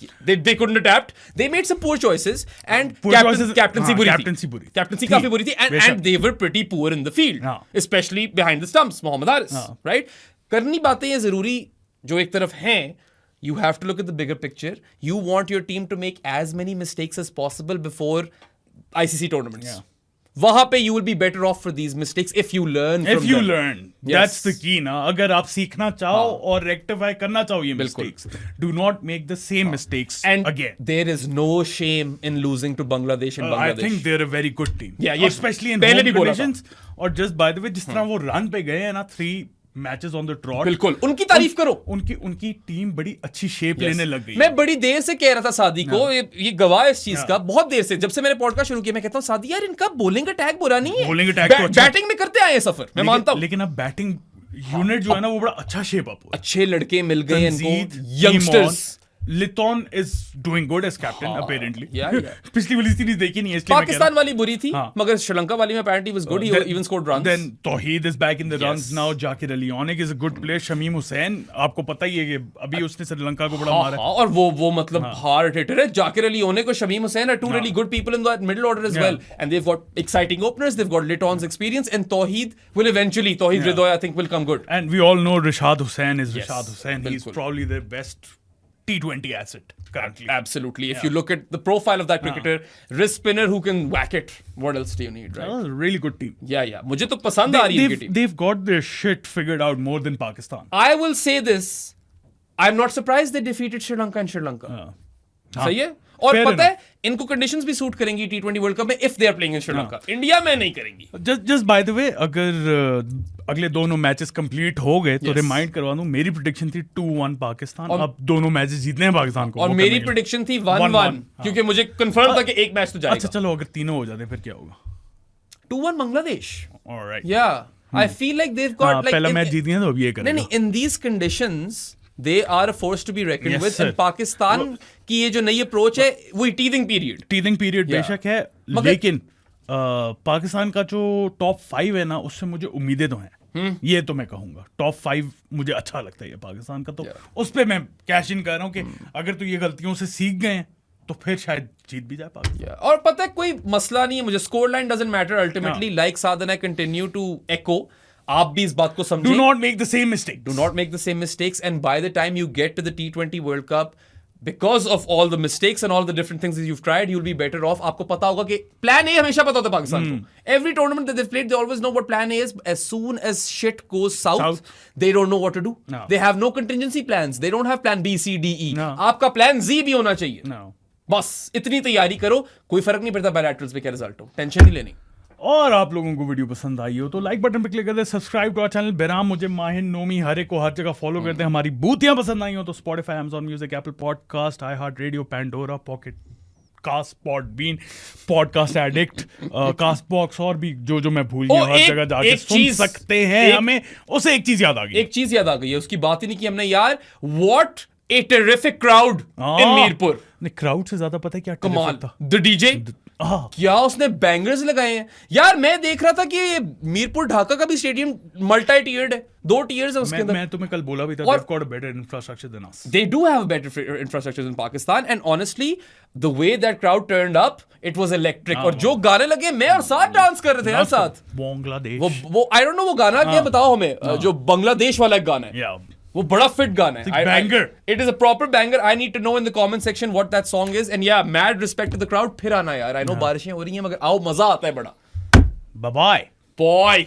they couldn't adapt. They made some poor choices and captaincy बुरी थी. Captaincy काफी बुरी थी and they were pretty poor in the field, especially behind the stumps. Mohammad Haris, right? करनी बातें ये जरूरी जो एक तरफ हैं. You have to look at the bigger picture. You want your team to make as many mistakes as possible before ICC tournaments. वहां पे you will be better off for these mistakes if you learn from them. If you learn, that's the key ना. अगर आप सीखना चाहो और rectify करना चाहो ये mistakes, do not make the same mistakes again. There is no shame in losing to Bangladesh and Bangladesh. I think they're a very good team. Yeah, especially in home conditions. और just by the way, जिस तरह वो run पे गए हैं ना, 3 matches on the trout, बिल्कुल उनकी तारीफ करो. उनकी टीम बड़ी अच्छी शेप लेने लग गई. मैं बड़ी देर से कह रहा था सादी को, ये गवाह इस चीज का, बहुत देर से, जब से मैंने पॉडकास्ट शुरू किया मैं कहता हूं सादी यार इनका बॉलिंग अटैक बुरा नहीं है. बॉलिंग अटैक तो अच्छा, बैटिंग में करते आए सफर, मैं मानता हूं. लेकिन अब बैटिंग यूनिट जो है ना वो बड़ा अच्छा शेप अप हुआ. अच्छे लड़के मिल गए इनको, youngsters. Liton is doing good as captain apparently. Yeah. पिछली वाली सीरीज देखी नहीं है इसलिए पाकिस्तान वाली बुरी थी, मगर श्रीलंका वाली में apparently was good. He even scored runs. Then Tawheed is back in the runs now. Zakir Ali Onik is a good player. Shamim Hussain, आपको पता ही है कि अभी उसने श्रीलंका को बड़ा मारा. और वो मतलब हार्ड हिटर है. जाकिर अली ओनेक और Shamim Hussain are two really good people in the middle order as well, and they've got exciting openers. They've got Liton's experience, and Tawheed will eventually, Tawheed Ridoy I think will come good. And we all know Rashad Hussain is Rashad Hussain. He's probably their best T20 asset currently. Absolutely. If you look at the profile of that cricketer, wrist spinner who can whack it, what else do you need, right? Oh, really good team. Yeah. मुझे तो पसंद आ रही है इनकी team. They've got their shit figured out more than Pakistan. I will say this. I'm not surprised they defeated Sri Lanka in Sri Lanka. सही है. और पता है इनको कंडीशंस भी सूट करेंगी T20 वर्ल्ड कप में if they are playing in Sri Lanka. India में नहीं करेंगी. Just by the way, अगर अगले दोनों मैचेस कंप्लीट हो गए तो रिमाइंड करवा दूं, मेरी प्रेडिक्शन थी 2-1 पाकिस्तान. अब दोनों मैचेस जीतने हैं पाकिस्तान को. और मेरी प्रेडिक्शन थी 1-1 क्योंकि मुझे कंफर्म था कि एक मैच तो जाएगा. अच्छा चलो अगर तीनों हो जाते फिर क्या होगा? 2-1 Bangladesh. Alright. Yeah. I feel like they've got like पहला मैच जीत गए तो अब ये करेंगे. नहीं, in these conditions they are a force to be reckoned with. And Pakistan की ये जो नई अप्रोच है वही टीदिंग पीरियड बेशक है, लेकिन पाकिस्तान का जो टॉप 5 है ना उससे मुझे उम्मीदें तो हैं. ये तो मैं कहूंगा टॉप 5 मुझे अच्छा लगता है पाकिस्तान का, तो उस पे मैं कैश इन कर रहा हूँ कि अगर तो ये गलतियों से सीख गए तो फिर शायद जीत भी जाए पाकिस्तान. और पता है कोई मसला नहीं है, मुझे score line doesn't matter ultimately. Like साधन, आई कंटिन्यू टू एको, आप भी इस बात को समझें. Do not make the same mistakes. Do not make the same mistakes. And by the time you get to the T20 World Cup, because of all the mistakes and all the different things that you've tried, you'll be better off. आपको पता होगा कि plan A हमेशा पता होता है पाकिस्तान को. Every tournament that they've played, they always know what plan A is. As soon as shit goes south, they don't know what to do. No. They have no contingency plans. They don't have plan B, C, D, E. No. आपका plan Z भी होना चाहिए. No. बस इतनी तैयारी करो, कोई फर्क नहीं पड़ता bilaterals पे क्या रिजल्ट हो, टेंशन नहीं लेनी. और आप लोगों को वीडियो पसंद आई हो तो लाइक बटन पे क्लिक कर दे, सब्सक्राइब टू आवर चैनल. बेराम, मुझे, माहिन, नोमी, हर एक को हर जगह फॉलो करते हैं. हमारी बूतियां पसंद आई हो तो Spotify, Amazon Music, Apple Podcast, I Heart Radio, Pandora, Pocket Cast, Podbean, Podcast Addict, Cast Box और भी जो मैं भूल गया, हर जगह जाके सुन सकते हैं. हमें उसे एक चीज याद आ गई है, उसकी बात ही नहीं की हमने यार. What A terrific crowd in Mirpur. नहीं, क्राउड से ज्यादा पता है क्या कमाल, द डीजे क्या उसने बैंगर्स लगाए हैं यार. मैं देख रहा था कि मीरपुर ढाका का भी स्टेडियम मल्टी टीयर्ड है, 2 टीयर्स है उसके अंदर. मैं तुम्हें कल बोला भी था, और- they've got a better infrastructure than us. They do have better infrastructure in Pakistan, and honestly, the way that crowd turned up, it was electric. और जो गाने लगे, मैं और साथ डांस कर रहे थे यार साथ. बांग्लादेश. वो I don't know वो गाना क्या, बताओ हमें. जो बांग्लादेश वाला एक गाना है. Yeah. वो बड़ा फिट गाना है. banger. It is a proper banger. I need to know in the comment section what that song is. And yeah, mad respect to the crowd. फिर आना यार. I know बारिशें हो रही हैं मगर आओ, मजा आता है बड़ा. Bye bye. Boy.